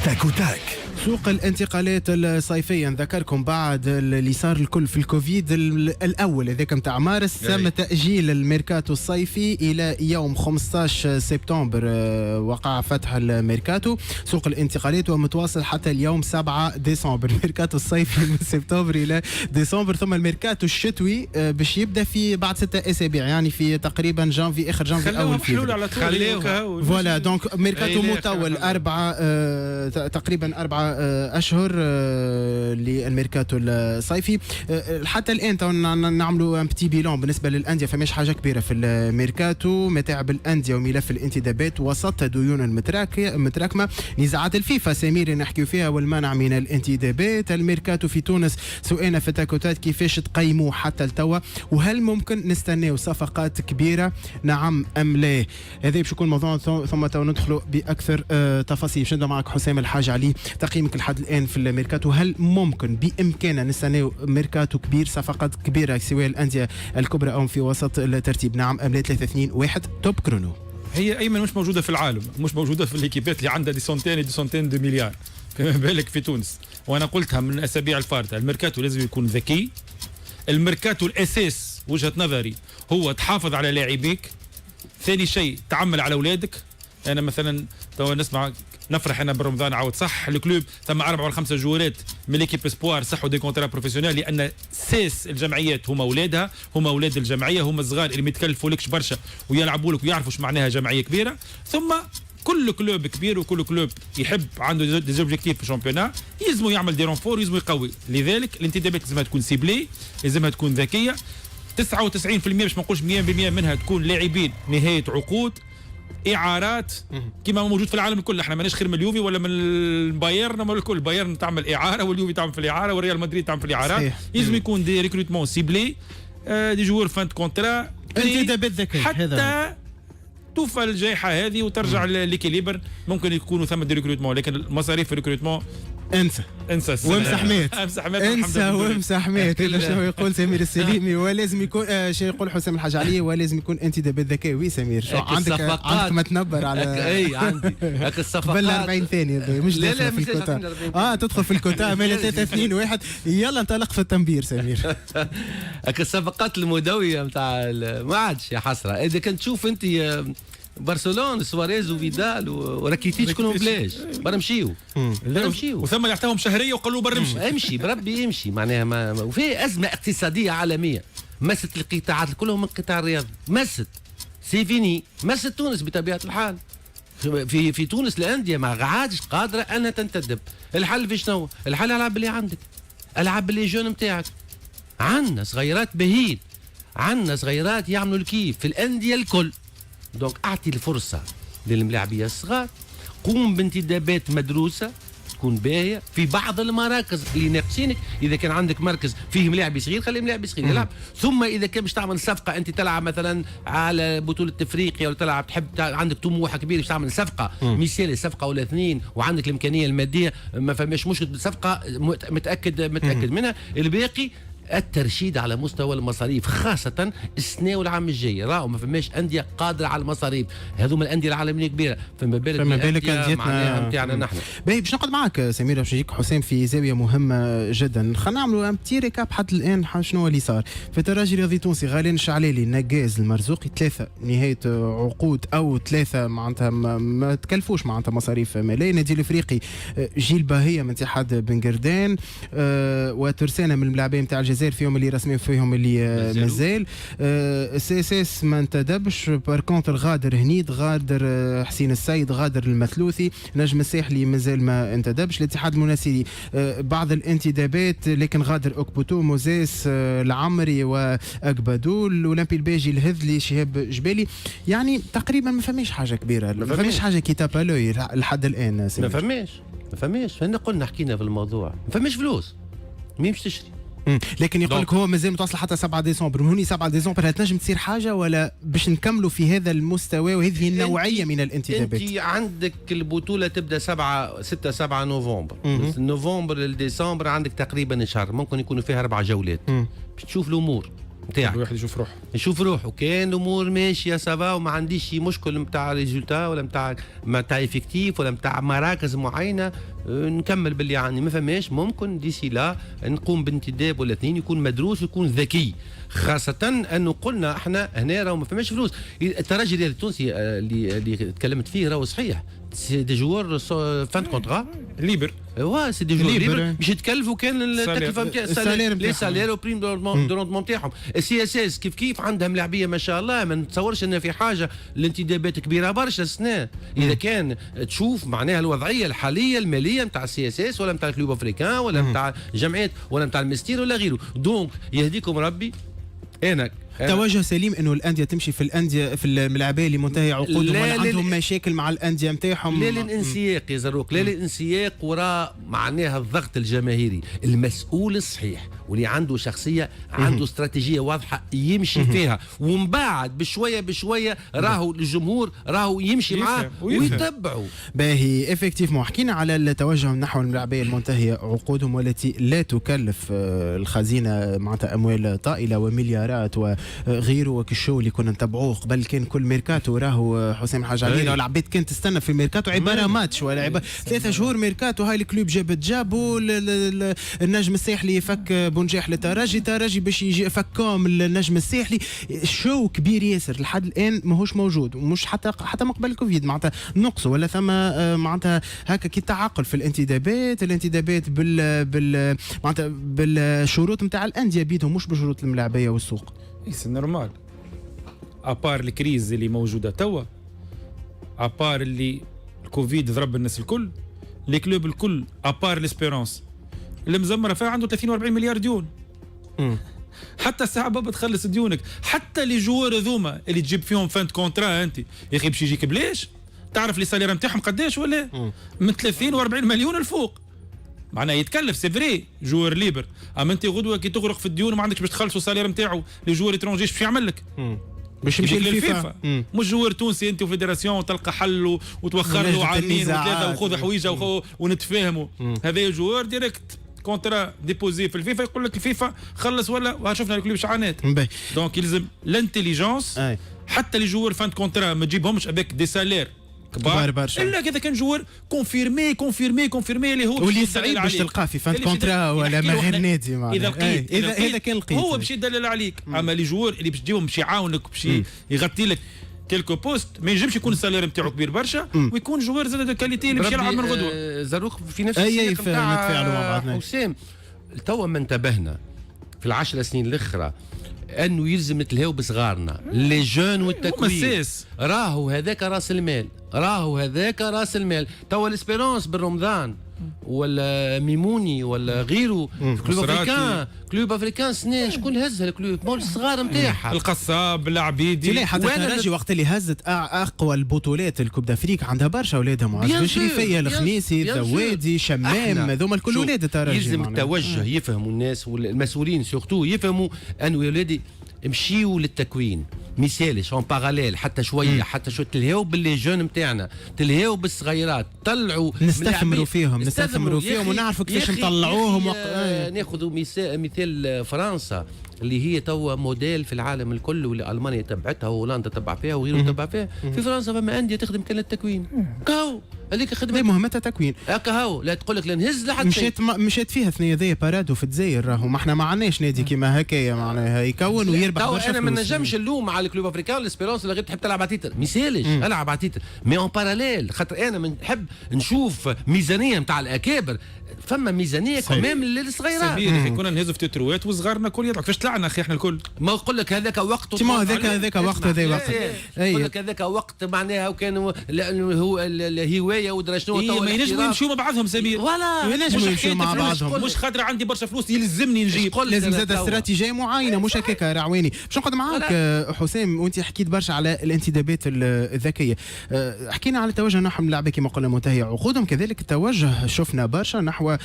تاك وتاك. سوق الانتقالات الصيفية نذكركم بعد اللي صار الكل في الكوفيد الأول هذاك نتاع مارس، تم تأجيل الميركاتو الصيفي إلى يوم 15 سبتمبر. وقع فتح الميركاتو سوق الانتقالات ومتواصل حتى اليوم 7 ديسمبر. الميركاتو الصيفي من سبتمبر إلى ديسمبر، ثم الميركاتو الشتوي باش يبدأ في بعد 6 أسابيع، يعني في تقريبا جانفي، آخر جانفي أول فيفري. فوالا دونك ميركاتو مطول 4 تقريبا 4 أشهر للميركاتو الصيفي. حتى الآن نعملوا ان بتي بيلون بالنسبة للأندية، فماش حاجة كبيرة في الميركاتو. متاعب الأندية وملف الانتدابات وسط ديون المتراكمة، نزاعات الفيفا سمير نحكي فيها والمنع من الانتدابات. الميركاتو في تونس سؤالنا في تاكوتات كيفاش تقيموا حتى التوا، وهل ممكن نستناو صفقات كبيرة نعم أم لا؟ هذا باش يكون موضوع، ثم ندخلوا بأكثر تفاصيل. باش نبدا معك حسام الحاج علي، تقييمك لحد الان في الميركاتو، هل ممكن بامكاننا نستناو ميركاتو كبير، صفقات كبيره سواء الانديه الكبرى او في وسط الترتيب؟ نعم ام لا؟ 3 2 1 توب كرونو. هي ايمن مش موجوده في العالم، مش موجوده في الاكيبات اللي عندها دي سنتين دو مليار، فما بالك في تونس. وانا قلتها من اسابيع الفارطه، الميركاتو لازم يكون ذكي. الميركاتو الاساس وجهه نظري هو تحافظ على لاعبيك. ثاني شيء تعمل على اولادك. انا مثلا تو نسمع نفرح انا برمضان عاود صح الكلوب ثم 4 ولا 5 جوارات من ليكيب اسبوار صحوا دي كونترا بروفيسيونيل، لان ساس الجمعيات هما اولادها، هما اولاد الجمعيه، هما الصغار اللي ما يتكلفوا لكش برشا ويلعبوا لك ويعرفوا اش معناها جمعيه كبيره. ثم كل كلوب كبير وكل كلوب يحب عنده دي اوبجيكتيف في الشامبيونات، يلزموا يعمل دي رونفور، يلزموا يقوي. لذلك الانتدابات لازمها تكون سيبلي، لازمها تكون ذكيه. 99% باش ما نقولش 100% منها تكون لاعبين نهايه عقود، اعارات كما موجود في العالم الكل. احنا ماناش خير من اليوفي ولا من البايرن ولا الكل. بايرن تعمل اعاره واليوفي تعمل في الاعاره والريال مدريد تعمل في الاعارات. لازم يكون دي ريكروتمون سيبلي، دي جوور فان كونترا، انتدابات ذكيه حتى توفى الجائحه هذه وترجع ليكيليبر. ممكن يكونوا ثم دي ريكروتمون، لكن المصاريف الريكروتمون انسى وامسح مات انسى وامسح مات. الا شنو يقول سمير السليمي؟ ولازم يكون شيء يقول حسام الحاج علي، ولازم يكون انتدابات ذكيه. وي سمير شو عندك ما تنبر على اي عندي هاك الصفقات قبل 40 ثانيه مش داخل في الكوتا. تدخل في الكوتا مال 3 2 1 يلا انطلق في التنبير سمير. هاك الصفقات المدويه نتاع ما عادش يا حسره. اذا كنت تشوف انت برشلونه سواريز وفيدال وراكيتيتش كلهم بلاش برا مشيو وثم يعطيهم شهريه وقالوا برا امشي بربي امشي. معناها وفي ازمه اقتصاديه عالميه مست القطاعات كلهم من القطاع الرياضي، مست سيفيني، مست تونس بطبيعه الحال. في تونس الانديه ما عادش قادره انها تنتدب. الحل في شنو؟ الحل على باللي عندك العب باللي جون نتاعك. عندنا صغيرات بهين، عندنا صغيرات يعملوا الكيف في الانديه الكل. دونك اعطي الفرصه للملاعبيه الصغار، قوم بانتدابات مدروسه تكون باهيه في بعض المراكز اللي ناقصينك. اذا كان عندك مركز فيه ملاعبي صغير خلي ملاعبي صغير يلعب. ثم اذا كان باش تعمل صفقه، انت تلعب مثلا على بطوله افريقيا ولا تلعب تحب عندك طموح كبير باش تعمل صفقه مثالي، صفقه ولا اثنين، وعندك الامكانيه الماديه، ما فماش مشكل، صفقه متاكد منها. الباقي الترشيد على مستوى المصاريف، خاصة السنة والعام الجاي. راهو ما فماش أندية قادرة على المصاريف، هذوما الأندية العالمية كبيرة، فما بالك أنديتنا نتاعنا نحن. باش نقعد معك سمير، باش نجيك حسام في زاوية مهمة جدا. خلينا نعملوا تي ريكاب حتى الآن شنو اللي صار في الترجي الرياضي التونسي. غالين الشعلالي، نجاز، المرزوقي، 3 نهاية عقود أو 3 معناتها ما تكلفوش معناتها مصاريف مالية. النادي الإفريقي جيل باهية من اتحاد بن قردان، وترسانة من الملاعبين نتاع الجزائر، فيهم اللي رسمي فيهم اللي مازال. سي اس اس ما انتدبش. باركونتر غادر هنيد، غادر حسين السيد، غادر المثلوثي. نجم الساحلي مازال ما انتدبش. الاتحاد المناسيري بعض الانتدابات، لكن غادر اوكبوتو، موزيس، العمري واكبادول. الاولمبي الباجي، الهذلي، شهاب جبالي. يعني تقريبا ما فماش حاجه كبيره، ما فماش حاجه كي تابالوي لحد الان. ما فماش احنا قلنا حكينا في الموضوع، ما فماش فلوس، مين باش تشري؟ لكن يقول لك هو مازال متواصل حتى 7 ديسمبر. من هوني 7 ديسمبر هل تنجم تصير حاجه ولا باش نكملوا في هذا المستوى وهذه النوعيه من الانتدابات؟ انت عندك البطوله تبدا 6 7 نوفمبر، من نوفمبر لديسمبر عندك تقريبا شهر، ممكن يكونوا فيها 4 جولات. باش تشوف الامور نتاعك، الواحد يشوف روحه. كان الامور ماشيه سافا وما عنديش شي مشكل نتاع ريزولتا ولا نتاع افكتيف ولا نتاع مراكز معينه، نكمل باللي يعني ما فماش. ممكن ديسي لا نقوم بانتداب ولا 2 يكون مدروس ويكون ذكي، خاصه انه قلنا احنا هنا راه ما فماش فلوس. الترجي الرياضي التونسي اللي تكلمت فيه راهو صحيح، سي دي جوار فان كونترا ليبر. ايوا سي دي جوار ليبر باش يتكلفوا كان التكلفه نتاع السالير، سالير وبريم دو روندمون نتاعهم. السي اس اس كيف عندها ملاعبيه ما شاء الله، ما نتصورش ان في حاجه لانتدابات كبيره برشا السنه. اذا كان تشوف معناها الوضعيه الحاليه الماليه نتاع السي اس اس ولا نتاع الكلوب افريكان ولا نتاع الجمعيات ولا نتاع المستير ولا غيره. دونك يهديكم ربي. انا توجه سليم انه الانديه تمشي في الانديه في الملاعبيه اللي منتهيه عقودهم ولا عندهم مشاكل مع الانديه نتاعهم. لا للانسياق يا زروق، لا للانسياق وراء معناها الضغط الجماهيري. المسؤول الصحيح واللي عنده شخصيه عنده استراتيجيه واضحه يمشي فيها، ومن بعد بشويه راهو الجمهور راهو يمشي معاه ويتبعوا. باهي افكتيفمون حكينا على التوجه نحو الملاعبيه المنتهيه عقودهم والتي لا تكلف الخزينه معناتها اموال طائله ومليارات وغيره، وكالشو اللي كنا نتبعوه قبل كان كل ميركاتو راهو حسام حاج علينا والعباد كانت تستنى في الميركاتو عباره ماتش ولا عباره 3 شهور ميركاتو. هاي الكلوب جابوا النجم الساحلي فك بونجاح للترجي، ترجي باش يجي فكهم النجم الساحلي. شو كبير ياسر لحد الان ماهوش موجود، ومش حتى ما قبل الكوفيد معناتها نقصوا ولا ثم معناتها هكا كي تعاقل في الانتدابات بال معناتها بالشروط نتاع الانديه بيدهم مش بشروط الملاعبيه والسوق. سي نورمال. ابار الكريز اللي موجوده توا، ابار اللي الكوفيد ضرب الناس الكل، لي كلوب الكل ابار ليسبيرونس المزمره فيها عنده 30 و40 مليار ديون. حتى الساعه بابا تخلص ديونك، حتى لي جوار هذوما اللي تجيب فيهم فانت كونترا انت يا اخي باش يجيك بلاش. تعرف لي سالير نتاعهم قداش ولا؟ من 30 و40 مليون الفوق. معناها يتكلف سي فري جوار ليبر، اما انت غدوه كي تغرق في الديون وما عندكش باش تخلصوا السالير نتاعو لي جوار اترونجي باش يعمل لك؟ باش يمشي للفيفا. مش جوار تونسي انت وفيدراسيون تلقى حل وتوخر له عامين وثلاثه وخذ حويجه ونتفاهموا. هذا جوار ديريكت كونترا ديبوزي في الفيفا، يقول لك الفيفا خلص ولا شفنا الكلوب شعانات. دونك يلزم الانتيليجونس. حتى لي جوار فان كونترا ما تجيبهمش افيك دي سالير كبار برشا، الا كذا كان جوار كونفيرمي اللي هو واللي صعيب باش تلقاه في فان كونترا ولا ما غير نادي معناها. اذا كان لقيت هو باش يدلل عليك. اما لي جوار اللي باش تجيبهم باش يعاونك باش يغطي لك كيلكو بوست، ما ينجمش يكون السالير نتاعو كبير برشا ويكون جوار زاد دو كاليتي اللي باش يلعب من غدوه. زروق في نفس السياق نتاع حسام. توا ما انتبهنا في العشر سنين الاخرى انه يلزم نتلهاو بصغارنا لي جون والتكوين. راهو هذاك راس المال، توا الاسبيرونس بالرمضان ولا ميموني ولا غيره كلوب افريكان، كلوب افريكان سنه شكون هزها الكلوب؟ مول الصغار نتاعها القصاب العبيدي. تلاقي حتى الترجي وقت اللي هزت اقوى البطولات الكوب دافريك عندها برشا اولادها معز بشريفيه، الخميسي، الذوادي، شمام، هذوما الكل اولاد الترجي. يلزم التوجه يفهموا الناس والمسؤولين سورتو يفهموا انه يا ولادي امشيوا للتكوين مثالش اون باراليل حتى شويه حتى شويه تلهاو باللي جون نتاعنا، تلهاو بالصغيرات، طلعوا نستثمروا فيهم ونعرفوا كيفاش نطلعوهم. ناخذوا مثال فرنسا اللي هي توا موديل في العالم الكل، واللي المانيا تبعتها وهولندا تبع فيها وغيره تبع فيها. في فرنسا فما انديه تخدم كان التكوين كاو هذيك خدمه مهمتها تكوين هاو. لا تقول لك لا نهز لحد مشات فيها ثنيه ذي بارادو في الجزائر، راهو ما احنا ما عندناش نادي كيما هكايا معناها يكون ويربح برشا فلوس. انا ما نجمش اللوم على الكلوب افريكان الاسبيرونس اللي غير تحب تلعب على تيتر مثالش العب على تيتر مي اون باراليل، خاطر انا نحب نشوف ميزانيه نتاع الاكابر، فما ميزانيه كمان للصغيرات. سمير كنا نهزوا في تتروات وصغارنا الكل يدعوا كيفاش طلعنا اخي احنا الكل. ما نقول لك هذاك وقت هذاك وقت نقول لك هذاك وقت معناها وكان هو الهوايه ودرا شنو ما ينجموا يمشوا مع بعضهم سمير، ولا ينجموا يمشوا مع بعضهم، مش خاطر عندي برشا فلوس يلزمني نجيب، لازم زاد استراتيجيه معينه مش هكاك راعواني. باش نقعد معاك حسام وانت حكيت برشا على الانتدابات الذكيه، حكينا على التوجه نحو اللعبه كما قلنا منتهي عقودهم، كذلك التوجه شفنا برشا نحو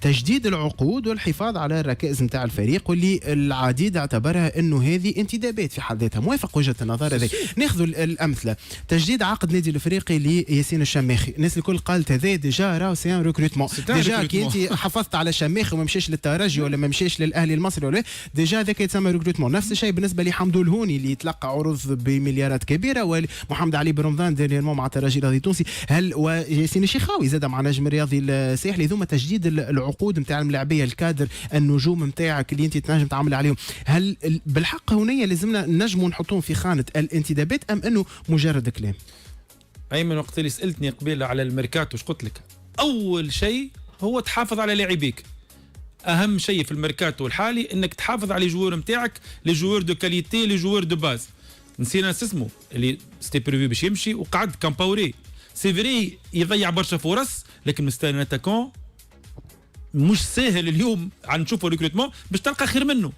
تجديد العقود والحفاظ على الركائز نتاع الفريق، واللي العديد اعتبرها انه هذه انتدابات في حد ذاتها. موافق وجهه النظر هذه. ناخذ الامثله، تجديد عقد نادي الافريقي لياسين الشماخي، الناس الكل قالت هذا ديجا راهو سي ان ريكروتمون، ديجا كي انت حفظت على الشماخي وما مشاش للترجي ولا ما مشاش للاهلي المصري ولا ديجا هذاك يتسمى ريكروتمون. نفس الشيء بالنسبه لحمدو الهوني اللي يتلقى عروض بمليارات كبيره، ومحمد علي بن رمضان ديرينمون مع الترجي الرياضي التونسي، هل وياسين الشيخاوي زاد مع نجم الرياضي الساحلي، ذوما تجديد العقود نتاع الملاعبيه، الكادر، النجوم نتاعك اللي انت تنجم تعمل عليهم، هل بالحق هنا لازمنا نجموا نحطوهم في خانه الانتدابات ام انه مجرد كلام؟ ايمن وقت اللي سالتني قبيله على الميركاتو اش قلت لك؟ اول شيء هو تحافظ على لاعبيك، اهم شيء في الميركاتو الحالي انك تحافظ على الجوار نتاعك، لي جوار دو كاليتي، لي جوار دو باز. نسينا اسمه اللي ستي بريفي باش يمشي وقعد كامباوري، سي فري يضيع برشا فرص، لكن مستنى اتاكون مش سهل اليوم عن نشوفوا ريكروتمون باش تلقى خير منه.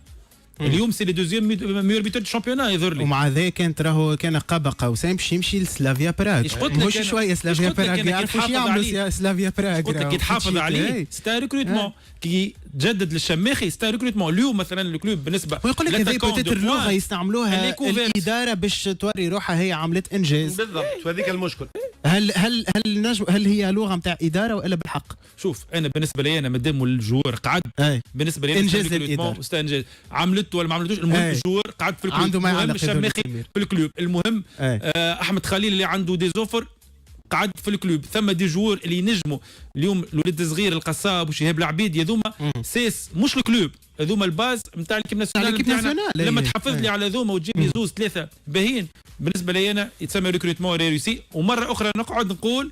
اليوم سي لي دوزيام ميور بيتور دو شامبيونا يظهر لي. ومع ذلك كانت راهو كان قاب قوسين باش يمشي لسلافيا براغ، مش شويه سلافيا براغ يعرفوا شو يعملوا سلافيا براغ. قلت لك كي تحافظ عليه ستا ريكروتمون، كي تجدد للشماخي ستا ريكروتمون. اليوم مثلا الكلوب بالنسبه ويقول لك هذه بوتيتر اللغه يستعملوها الاداره باش توري روحها هي عملت انجاز. بالضبط وهذيك المشكل. هل هي لغه نتاع اداره ولا بالحق؟ شوف انا بالنسبه لي انا مادام الجوار قعد بالنسبه لي انجاز الاداره انجاز عملته ولا ما عملتوش، المهم الجوار قعد في الكلوب، عنده ما يعلق الشماخي في الكلوب، المهم احمد خليل اللي عنده دي زوفر قعد في الكلوب. ثم دي جوار اللي ينجموا اليوم الولد الصغير القصاب وشهاب العبيد يذوما سيس مش الكلوب، هذوما الباز نتاع الكيب ناسيونال. لما تحفظ لي على ذوما وتجيب لي زوز ثلاثه باهين، بالنسبه لي انا يتسمى ريكروتمون ريوسي. ومره اخرى نقعد نقول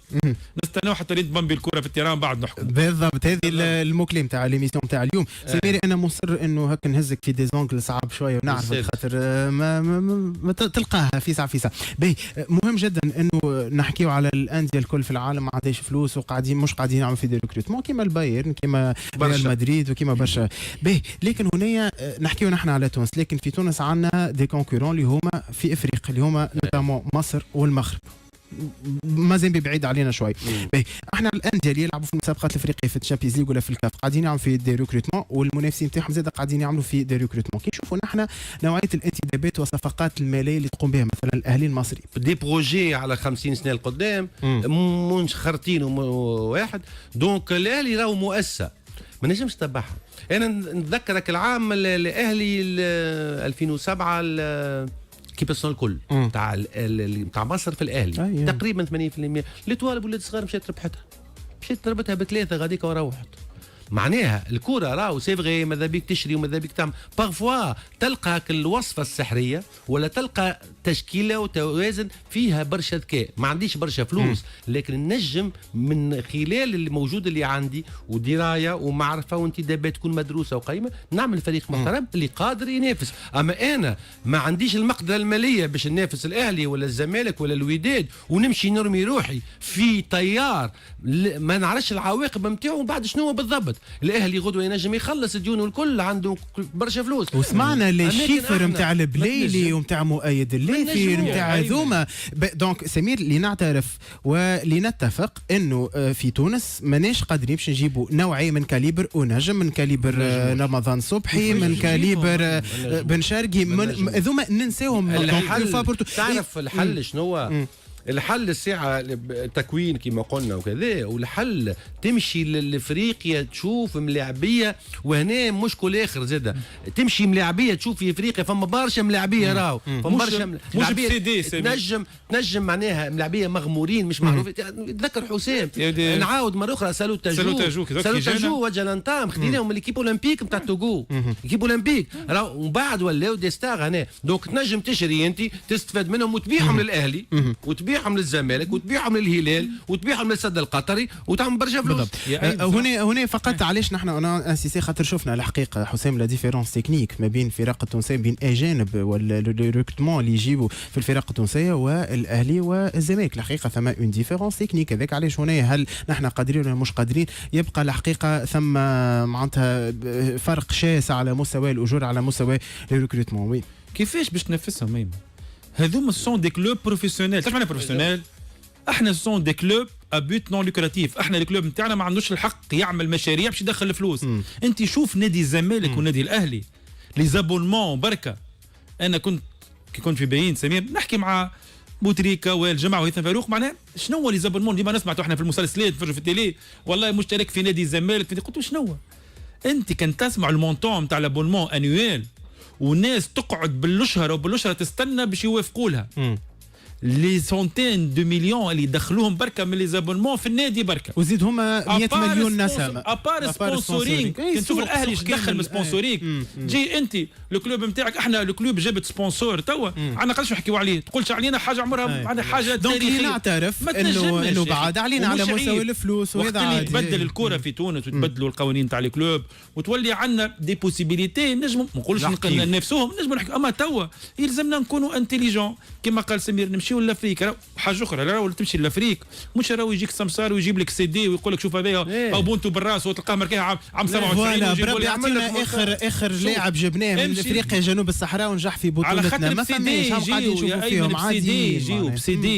نستناو حتى تبمبي الكره في التيران بعد نحكم. بالضبط هذه المكلم تاع ليميسيون تاع اليوم. سميري انا مصر انه هكا نهزك في دي زونغل صعب شويه ونعرف خاطر ما تلقاها فيسع فيسع. باهي مهم جدا انه نحكيو على الانديه الكل في العالم ما عندهاش فلوس وقاعدين مش قاعدين يعملوا في دي ريكروتمون كيما البايرن كيما ريال مدريد وكيما برشا. باهي لكن هنا نحكيو نحن على تونس، لكن في تونس عندنا دي كونكورون اللي هما في افريقيا اللي هما نوتامون مصر والمغرب، مازال بعيد علينا شوي. احنا الانديه اللي يلعبوا في المسابقات الافريقيه في الشامبيونز ليغ ولا في الكاف قاعدين يعملوا في دي ريكروتمون، والمنافسين تاعهم زاد قاعدين يعملوا في دي ريكروتمون. كي نشوفوا نحن نوعيه الانتدابات والصفقات الماليه اللي تقوم بها مثلا الاهلي المصري، دي بروجي على 50 سنه لقدام منخرطين واحد، دونك الاهلي راهو مؤسسه ما نجمش تتبعها. انا نتذكرك العام الاهلي 2007 كيبسون الكل تاع مصر في الاهلي تقريبا 80%. ليتوال ولاد صغار مشات ربحتها، مشيت ضربتها بثلاثه غاديك وروحت. معناها الكره راهو سيفغي ماذا بيك تشري وماذا بيك تعمل بارفوا تلقى الوصفه السحريه ولا تلقى تشكيله وتوازن فيها برشا ذكاء. ما عنديش برشا فلوس لكن نجم من خلال اللي موجود اللي عندي ودرايه ومعرفه وانتدابات تكون مدروسه وقيمه نعمل فريق محترم اللي قادر ينافس. اما انا ما عنديش المقدره الماليه باش ننافس الاهلي ولا الزمالك ولا الوداد ونمشي نرمي روحي في تيار ما نعرفش العواقب نتاعو بعد شنو بالضبط. الاهلي غدوه ينجم يخلص ديونه الكل عنده برشا فلوس. وسمعنا الشيفر نتاع البليلي ونتاع مؤيد الليثي نتاع ذوما. دونك سمير لنعترف ولنتفق انه في تونس ماناش قادرين باش نجيبوا نوعيه من كاليبر ونجم من كاليبر رمضان صبحي من كاليبر بن شرقي ذوما ننساهم. تعرف الحل شنو؟ الحل الساعة التكوين كما قلنا وكذا، والحل تمشي لافريقيا تشوف ملاعبية. وهنا مشكل اخر زاده تمشي ملاعبية تشوف في افريقيا فما برشا ملاعبية راهو فما برشا ملاعبية تنجم معناها ملاعبية مغمورين مش معروفين. تذكر حسام نعاود مرة أخرى سالوت تاجو وجه لانتام خديناهم ليكيب اولمبيك نتاع توغو ليكيب اولمبيك ومن بعد ولاو دي ستار هنا. دونك تنجم تشري انت تستفاد منهم وتبيعهم للاهلي وتبيعهم للزمالك وتبيعهم للهلال وتبيعهم للسد القطري وتعمل برشا فلوس. هنا فقط علاش نحن انا انسيسي خاطر شفنا الحقيقه حسام لا ديفيرونس تكنيك ما بين الفرق التونسيه بين اجانب ولا الريكروتمون اللي يجيبوا في الفرق التونسيه والاهلي والزمالك. الحقيقه ثم اون ديفيرونس تكنيك. هذاك علاش هنا هل نحن قادرين ولا مش قادرين يبقى الحقيقه ثم معناتها فرق شاسع على مستوى الاجور على مستوى الريكروتمون. وي كيفاش باش تنافسهم ميم؟ هذوما سون دي كلوب بروفيسيونيل. تعرف معناها بروفيسيونيل؟ احنا سون دي كلوب ابيوت نون لوكراتيف. احنا الكلوب نتاعنا ما عندوش الحق يعمل مشاريع باش يدخل الفلوس. انت شوف نادي الزمالك ونادي الاهلي لي زابونمون بركه. انا كي كنت في باين سمير نحكي مع بوتريكا والجماعه وهيثم فاروق معناها شنو هو لي زابونمون ديما نسمعوا احنا في المسلسلات نتفرجوا في التيلي والله مشترك في نادي الزمالك. قلت له شنو انت كان تسمع المونطون نتاع لابونمون انويل والناس تقعد بالشهر وبالشهر تستنى باش يوافقوا لها لي سونتين دو مليون اللي يدخلوهم بركه من لي زابونمون في النادي بركه وزيد هما 100 مليون نسمه ابار سبونسورينغ. كي تشوف الاهلي دخل من سبونسورينغ جي انت الكلوب نتاعك. احنا الكلوب جابت سبونسور توا عندنا قداش نحكيو عليه تقولش علينا حاجه عمرها عندنا حاجه تاريخيه. دونك نعترف انه بعد علينا على مستوى الفلوس وهذا عادي. تبدل الكره في تونس وتبدلوا القوانين تاع الكلوب وتولي عندنا دي بوسيبيليتي نجم ما نقولش نفسهم نجم نحكي. اما توا يلزمنا نكونوا انتيليجون كما قال سمير نمشيو لافريك. حاجه اخرى راهو تمشي لافريك مش راهو يجيك سمسار ويجيب لك سي دي ويقول لك شوف هذايا او بونتو بالراس وتلقاه مركاها عام 27 ويجيب يعطينا اخر لاعب جبناه من افريقيا جنوب الصحراء ونجح في بطولتنا. ما فماش هم قاعدين نشوفوا فيهم عادي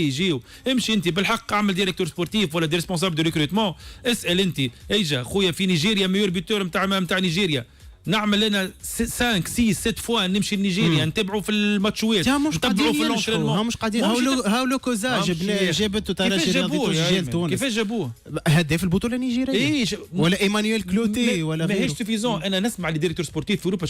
يجيو. امشي انت بالحق اعمل ديريكتور سبورتيف ولا دي ريسبونسابل دو ريكروتمون. اسال انت اجا خويا في نيجيريا ميور بيتور نتاع نيجيريا نعمل لنا 5 6 7 فوا نمشي لنيجيريا نتبعوا في الماتشوات نتبعوا في اللونترينمون. مش قاعدين هاولو كوزا جابته ترجي رياضي تونس. كيفاش جابوه هداف البطوله النيجيريه ولا ايمانويل كلوتي ولا غيره. ماهيش سوفيزون. انا نسمع لي ديريكتور سبورتيف في اوروبا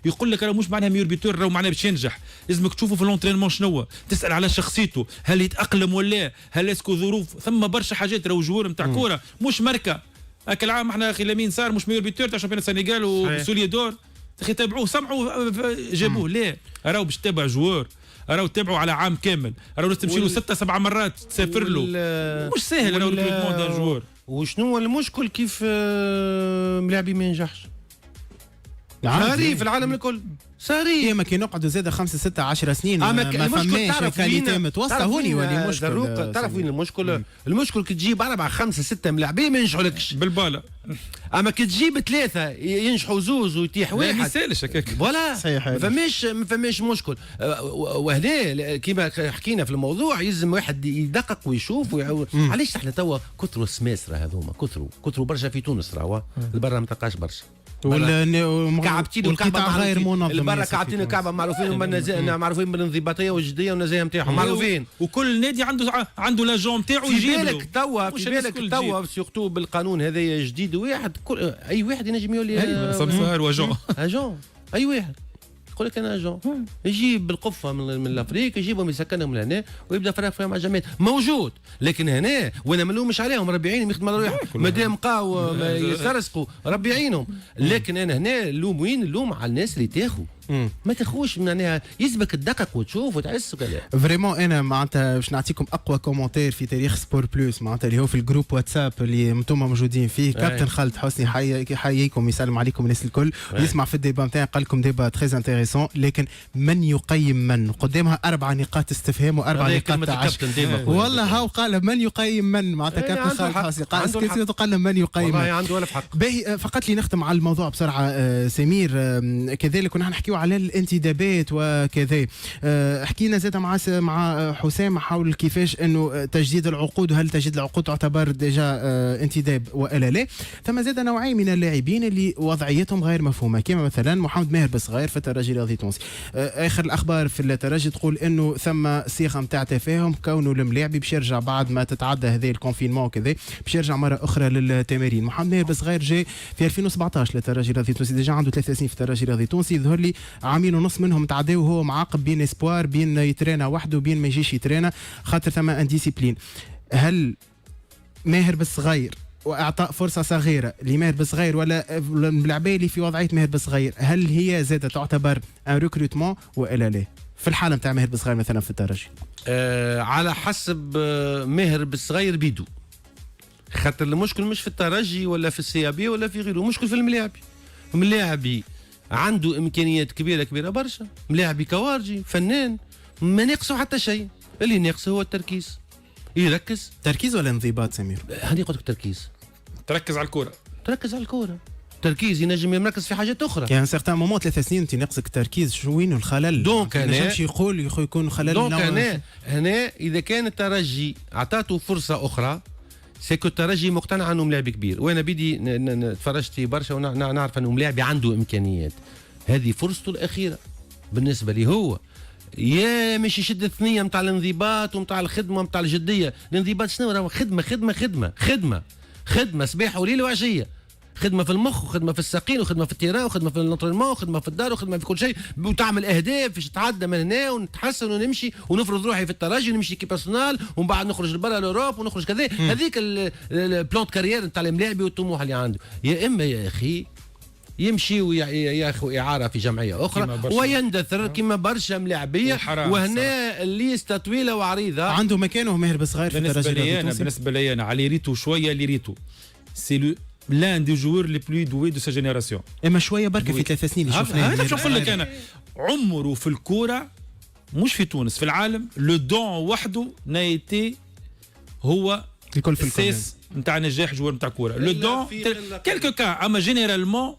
يقول لك راه مش معناها ميور بيتور راهو معناها باش ينجح. لازمك تشوفوا في اللونترينمون شنو تسال على شخصيته هل يتاقلم ولا هل اسكو ظروف. ثم برشا حاجات راهو جوار نتاع كوره مش مركه. هاك العام احنا اخي لامين صار مش ميور بيتور تاع شامبيون السنغال وسولي دور اخي تابعوه سمعوا جابوه. ليه راهو باش تتابع جوار راهو تتابعوا على عام كامل راهو تمشي له 6 7 مرات تسافر له مش ساهل راهو الريكروتمون جوار. وشنو هو المشكل كيف ملاعبي ما ينجحش؟ صاري في العالم الكل صاري ما كي نقعدوا زاد 5 6 10 سنين ما فماش كاليتي متوسطه. هوني ولي مشكل. تعرف وين المشكل؟ المشكل كي تجيب 4 5 6 ملاعبين ما ينجحولكش بالباله. اما كي تجيب 3 ينجحوا زوز ويتيح واحد ما يسالش هكاك فوالا ما فماش مشكل. وهنا كيما حكينا في الموضوع يلزم واحد يدقق ويشوف علاش احنا توا كثروا السماسره هذوما كثروا برشا في تونس راهو البرا ما تلقاش برشا كعبتين والقطاع غير منظم. البرا كعبتين الكعبه معروفين بالانضباطيه والجديه والنزاهه نتاعهم معروفين. وكل نادي عنده لاجون نتاعو يجيب له. في بالك توا سيرتو بالقانون هذايا جديد واحد اي واحد ينجم يولي سمسار واجون اي واحد يقول لك انا اجون يجيب بالقفه من الافريق يجيبهم يسكنهم لهنا ويبدا فرق مع جمعيات موجود. لكن هنا وانا ما نلومش عليهم ربي يعينهم يخدموا على روحهم مادام بقاو يسرسقوا ربي يعينهم. لكن انا هنا اللوم وين؟ اللوم على الناس اللي تاخذ ما تاخوش معناها يسبك تدقق وتشوف وتحس وكذا. فريمون انا معناتها باش نعطيكم اقوى كومنتير في تاريخ سبور بلوس معناتها اللي هو في الجروب واتساب اللي انتم موجودين فيه. كابتن خالد حسني حييكم يسلم عليكم الناس الكل ويسمع في الديبا نتاعي قال لكم ديبا تري انتريسون. لكن من يقيم من قدامها 4 نقاط استفهام و4 نقاط تعجب. والله هاو قال من يقيم من معناتها كابتن خالد حسني قال من يقيم من. والله عنده ولا حق. باهي فقط لي نختم على الموضوع بسرعه سمير. كذلك ونحن نحكيو على الانتدابات وكذا. حكينا زاد مع حسام حول كيفاش انه تجديد العقود وهل تجديد العقود تعتبر ديجا انتداب والا لا. ثم زاد نوعين من اللاعبين اللي وضعيتهم غير مفهومه كما مثلا محمد ماهر بصغير في الترجي الرياضي التونسي. اخر الاخبار في الترجي تقول انه ثم صيغه نتاع تفاهم كونه الملاعبي باش يرجع بعد ما تتعدى هذه الكونفينمون وكذا باش يرجع مره اخرى للتمارين. محمد ماهر بصغير جاء في 2017 للترجي الرياضي التونسي ديجا عنده 3 سنين في الترجي الرياضي التونسي. يظهر لي عامين ونص منهم تعداو وهو معاقب بين اسبوار بين يترينا وحده وبين ما يجيش يترينا خاطر ثم انديسيبلين. هل ماهر بالصغير واعطاء فرصه صغيره لماهر بالصغير ولا اللاعبين اللي في وضعيه ماهر بالصغير هل هي زادة تعتبر ان ريكروتمون والا لا في الحاله نتاع ماهر بالصغير مثلا في الترجي؟ على حسب ماهر بالصغير بيدو خاطر المشكل مش في الترجي ولا في السيابي ولا في غيره. المشكل في الملاعبي. الملاعبي عنده امكانيات كبيره برشا. ملاعبي كوارجي فنان ما ناقصه حتى شيء. اللي ناقصه هو التركيز. يركز تركيز ولا انضباط سمير؟ هاني قلت لك تركيز. تركز على الكوره. تركز على الكوره. تركيز ينجم يركز في حاجات اخرى. يعني سيغتان مومون 3 سنين انت ناقصك التركيز شو وين الخلل؟ دونك انا نجمش يقول يكون خلل. دونك هنا اذا كان الترجي اعطاته فرصه اخرى سيكو الترجي مقتنع انه ملاعب كبير. وانا بدي تفرجت في برشا ونعرف انه ملاعب عنده امكانيات. هذه فرصته الاخيره بالنسبه لي هو. يا مش يشد الثنيه نتاع الانضباط ونتاع الخدمه ونتاع الجديه. الانضباط شنو راهو خدمه خدمه خدمه خدمه خدمه صباح وليل وعشيه. خدمه في المخ وخدمه في الساقين وخدمه في التيران وخدمه في الانترينمون وخدمه في الدار وخدمه في كل شيء وتعمل اهداف باش تتعدى من هنا ونتحسن ونمشي ونفرض روحي في الترجي ونمشي كي بيرسونال ومن بعد نخرج لبرا لوروب ونخرج كذا. هذيك البلان كارير نتاع الملاعبي والطموح اللي عنده. يا اما يا اخي يمشي وياخذ اعاره في جمعيه اخرى ويندثر كما برشا ملاعبيه. وهنا الليسته طويله وعريضه. عنده مكانه ماهر بالصغير في الترجي. بالنسبه لي انا على ريتو شويه اللي ريتو سي l'un des joueurs les plus doués de sa génération. اما شويه برك في 3 سنين اللي شفناه. هذا شو نقول لك انا عمره في الكوره مش في تونس في العالم لو دون وحده نايتي هو الكل في الاساس نتاع نجاح جوار نتاع كوره. لو دون كيلكو كان اما جينيرالمون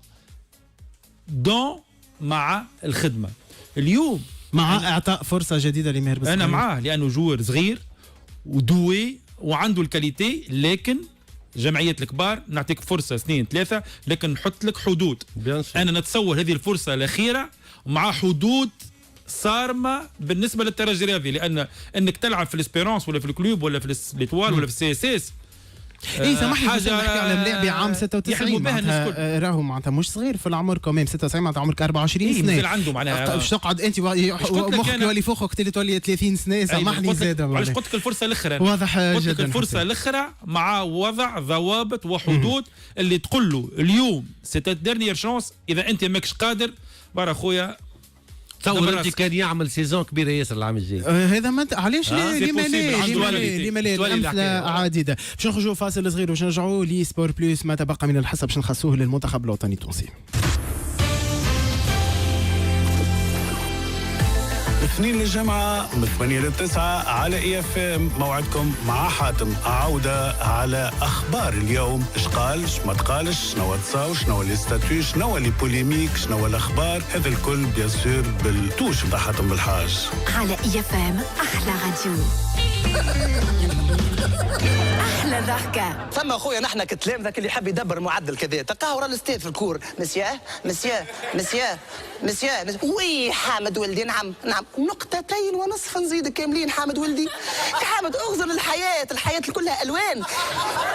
دون مع الخدمه. اليوم مع اعطاء فرصه جديده لماهر بالصغير. انا معاه لانه جوار صغير ودوي وعنده الكاليتي. لكن جمعية الكبار نعطيك فرصة 2 3 لكن نحط لك حدود. أنا نتصور هذه الفرصة الأخيرة مع حدود صارمة بالنسبة للترجي الرياضي. لأن أنك تلعب في الاسبيرونس ولا في الكلوب ولا في الإتوال ولا في السي اس اس اي سامحني حاجه نحكي على ملاعبي عام 96 راهو معناتها مش صغير في العمر كمان. 96 معناتها عمرك 24 سنه. إيه عنده معناها باش تقعد انت مخك يولي فوقك وقت اللي تولي 30 سنه. سامحني زاده علاش قلت لك الفرصه الاخرى. واضح جدا. قلت لك الفرصه الاخرى مع وضع ضوابط وحدود اللي تقول له اليوم سي تا ديرنيير شانس. اذا انت ماكش قادر برا خويا تصور انت كان يعمل سيزون كبيره ياسر العام الجاي. هذا ما علاش لما لا الامثله عديده. باش نخرجوا فاصل صغير باش نرجعوا لي سبور بلوس ما تبقى من الحصه باش نخصوه للمنتخب الوطني التونسي. 2 للجمعة من 8 ل 9 على اي اف ام. موعدكم مع حاتم. عودة على اخبار اليوم. ايش قال ايش ما تقالش شنو تصاو شنو لي ستاتيو شنو لي بوليميك شنو الاخبار. هذا الكل بيان سور بالتوش نتاع حاتم بالحاج على اي اف ام. احلى راديو. أحلى ضحكة. ثم اخويا نحن كتلامذك اللي يحب يدبر معدل كذا تلقاه ورا الاستاذ في الكور مسياه مسياه مسياه مسياه وي حامد ولدي نعم نقطتين ونصف نزيدك كاملين حامد ولدي يا حامد اغزر الحياة كلها الوان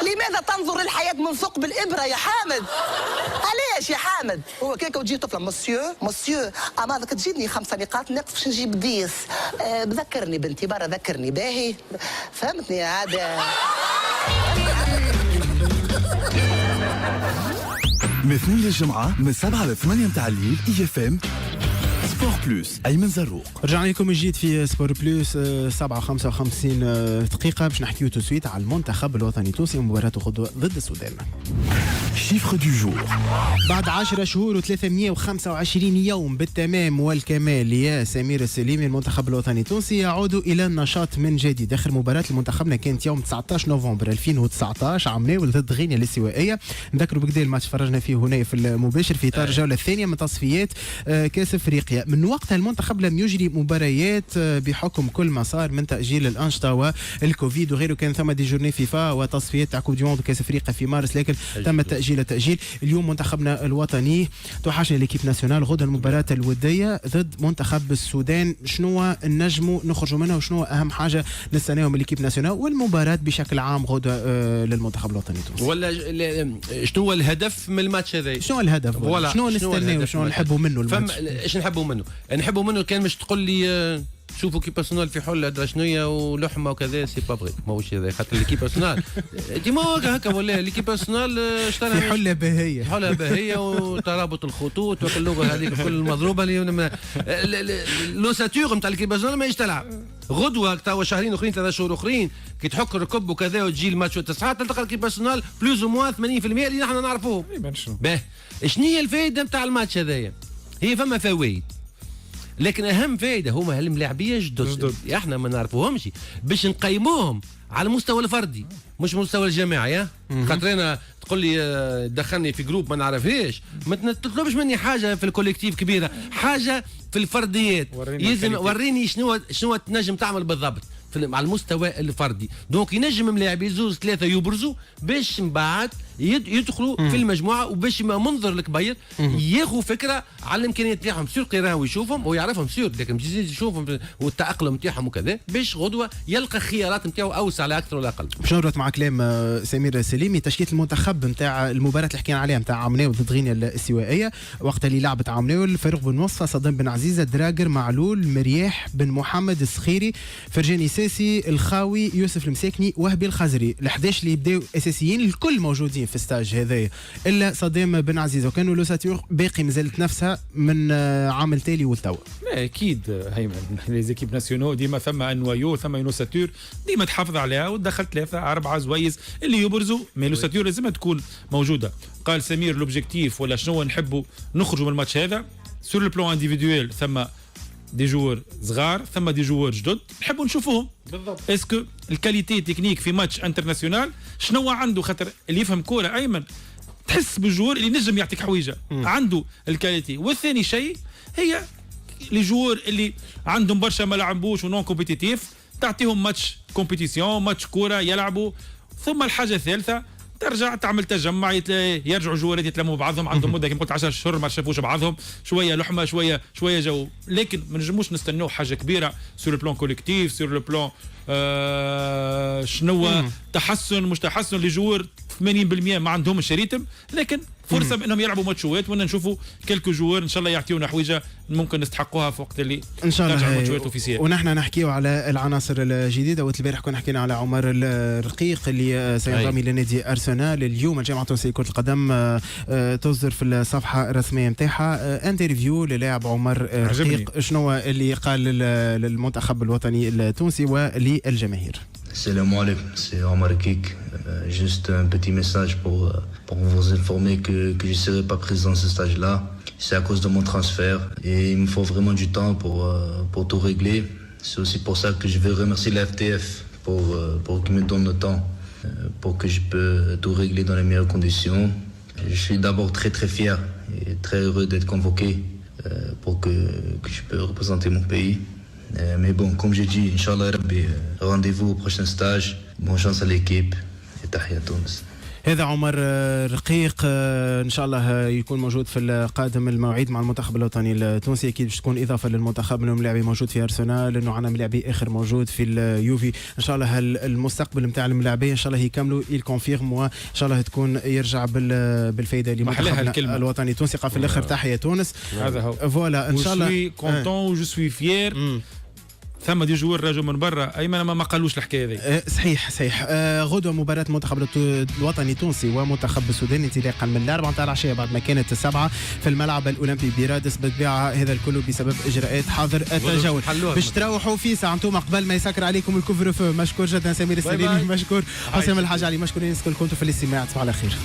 لماذا تنظر للحياة من ثقب الابرة يا حامد علاش يا حامد هو كيك وتجي طفلة مسيو اما ذاك تجيني 5 نقاط ناقص باش نجيب 10 ذكرني بنتي برا ذكرني باهي فهمتني هذا من اثنين للجمعة من 7 ل 8 متاع الليل EFM سبور بلوس أيمن زروق. رجعنا لكم من جديد في سبور بلوس 7:55 دقيقة باش نحكيو تو سويت على المنتخب الوطني التونسي ومباراته غدوة ضد السودان. شيفر دو جور. بعد 10 شهور و325 يوم بالتمام والكمال يا سمير السليمي المنتخب الوطني التونسي يعود إلى النشاط من جديد. آخر مباراة لمنتخبنا كانت يوم 19 نوفمبر 2019 عمناول ضد غينيا الاستوائية. نذكروا بكدا الماتش فرجنا فيه هنا في المباشر في إطار الجولة الثانية من تصفيات كأس أفريقيا. من وقتها المنتخب لم يجري مباريات بحكم كل ما صار من تأجيل الأنشطة والكوفيد وغيره. كان ثم دي جورني فيفا وتصفيات تاع كوب دي موند كأس أفريقيا في مارس لكن تم التأجيل. اليوم منتخبنا الوطني توحشنا ليكيب ناسيونال غدا المباراة الودية ضد منتخب السودان. شنو نجموا نخرجوا منها وشنو أهم حاجة نستناهم من ليكيب ناسيونال والمباراة بشكل عام غدا للمنتخب الوطني التونسي؟ ولا شنو هو الهدف من الماتش هذا؟ شنو الهدف؟ شنو نستناو وشنو نحبوا منه الماتش؟ ايش نحبوا منه؟ نحبوا منه كان مش تقول لي شوفوا كي بيرسونال في حل ادرا شنويه ولحمه وكذا سي با فري ماهوش هذا خاطر ليكيب بيرسونال ديما هكا ولا ليكيب بيرسونال اشترى في حله باهيه وترابط الخطوط واللغه هذيك كل المضروبه اللي لوساتور نتاع ليكيب بيرسونال ما يشتلعب غدوه توا شهرين اخرين 3 شهور اخرين كي تحك الركب وكذا وتجي الماتش والتصحيحات تلقى ليكيب بيرسونال بلوز او موان 80% اللي نحن نعرفوهم. باه شنو هي الفائده نتاع الماتش هذايا؟ هي فما فوائد لكن اهم فائده هما الملاعبيه جدد احنا ما نعرفوهمش باش نقيموهم على المستوى الفردي مش مستوى الجماعي. خاطر انا تقول لي دخلني في جروب ما نعرفهاش ما تطلبش مني حاجه في الكوليكتيف كبيره حاجه في الفرديات وريني شنو تنجم تعمل بالضبط على المستوى الفردي. دونك ينجم ملاعبي 2-3 يبرزوا باش من بعد يدخلوا في المجموعه وباش منظر الكبير ياخذوا فكره على الامكانيات تاعهم سور قراهم ويشوفهم ويعرفهم سور لكن يزيد يشوفهم والتاقلم تاعهم وكذا باش غدوه يلقى خيارات نتاعو اوسع لا اكثر ولا اقل. باش نربط مع كلام سمير السليمي تشكيله المنتخب نتاع المباراه اللي حكينا عليها نتاع عمناول ضد غينيا الاستوائيه وقت اللي لعبت عمناول فاروق بن مصطفى صدام بن عزيزه دراجر معلول مرياح بن محمد الصخيري فرجاني ساسي الخاوي يوسف المساكني وهبي الخزري ال11 اللي يبداو اساسيين الكل موجودين في الستاج هذايا الا صدام بن عزيزه وكانوا لوساتور باقي مازالت نفسها من عام تالي والتوا. اكيد هيمن لي زيكيب ناسيونو ديما ثم انوايو ثم يونوساتور ديما تحافظ عليها وتدخل 3 4 زويز اللي يبرزوا مي لوساتور لازم تكون موجوده. قال سمير لوبجيكتيف ولا شنو نحبوا نخرجوا من الماتش هذا سور لو بلان انديفيدويل ثم دي جوور صغار ثم دي جوور جدد نحبوا نشوفوهم بالضبط. اسكو الكاليتي تكنيك في ماتش انترناسيونال شنو عنده خاطر اللي يفهم كوره ايمن تحس بالجوور اللي نجم يعطيك حويجه عنده الكاليتي. والثاني شيء هي لي جوور اللي عندهم برشا ما لعبوش ونون كومبيتيتيف تعطيهم ماتش كومبيتيسيون ماتش كوره يلعبوا. ثم الحاجه الثالثه ترجع تعمل تجمع يرجعوا جوارات يتلموا بعضهم عندهم مده كما قلت 10 شهور ما شافوش بعضهم شويه لحمه شويه جو لكن ما نجموش نستناو حاجه كبيره سور لو بلان كوليكتيف سور لو بلان شنو تحسن مش تحسن لجوار 80% ما عندهمش ريتم لكن فرصه بانهم يلعبوا ماتشوات وانا نشوفوا كلكو جوار ان شاء الله يعطيونا حويجه ممكن نستحقوها في وقت اللي ان شاء الله ماتشوات اوفيسيال. ونحن نحكيو على العناصر الجديده والبارح كنا حكينا على عمر الرقيق اللي سينضم الى نادي ارسنال. اليوم الجامعه التونسيه لكره القدم تصدر في الصفحه الرسميه نتاعها انترفيو للاعب عمر الرقيق شنو اللي قال للمنتخب الوطني التونسي وللجماهير. Salam alaikum, c'est Omar Kik. Juste un petit message pour vous informer que je ne serai pas présent dans ce stage-là. C'est à cause de mon transfert et il me faut vraiment du temps pour tout régler. C'est aussi pour ça que je veux remercier la FTF pour qu'il me donne le temps pour que je peux tout régler dans les meilleures conditions. Je suis d'abord très très fier et très heureux d'être convoqué pour que je peux représenter mon pays. Mais bon, comme j'ai dit, Inch'Allah Rabbi, rendez-vous au prochain stage. Bonne chance à l'équipe et تحية تونس. هذا عمر رقيق ان شاء الله يكون موجود في القادم الموعد مع المنتخب الوطني التونسي. اكيد باش تكون اضافه للمنتخب انه ملاعبي موجود في ارسنال، انه عندنا ملاعبي اخر موجود في اليوفي. ان شاء الله المستقبل نتاع الملاعبين ان شاء الله يكملوا يكونفيرم وان شاء الله تكون يرجع بالفايده لمنتخب الوطني التونسي. في الاخر تحيه تونس. هذا هو فوالا ان شاء الله. جو كونتون و جو سوي فيير. ثم دي جوار راجوا من برا ايمن ما قالوش الحكايه هذه. صحيح. غدوه مباراه المنتخب الوطني التونسي ومنتخب السودان انطلاقا من 4 متاع العشيه بعد ما كانت 7 في الملعب الاولمبي برادس. بالطبيعه هذا الكل بسبب اجراءات حظر التجول. باش تروحوا في ساعه انتم قبل ما يسكر عليكم الكوفر فو. مشكور جدا سمير السليمي، مشكور حسام الحاج علي، مشكورين كلكم في الاستماع. تصبحوا على خير.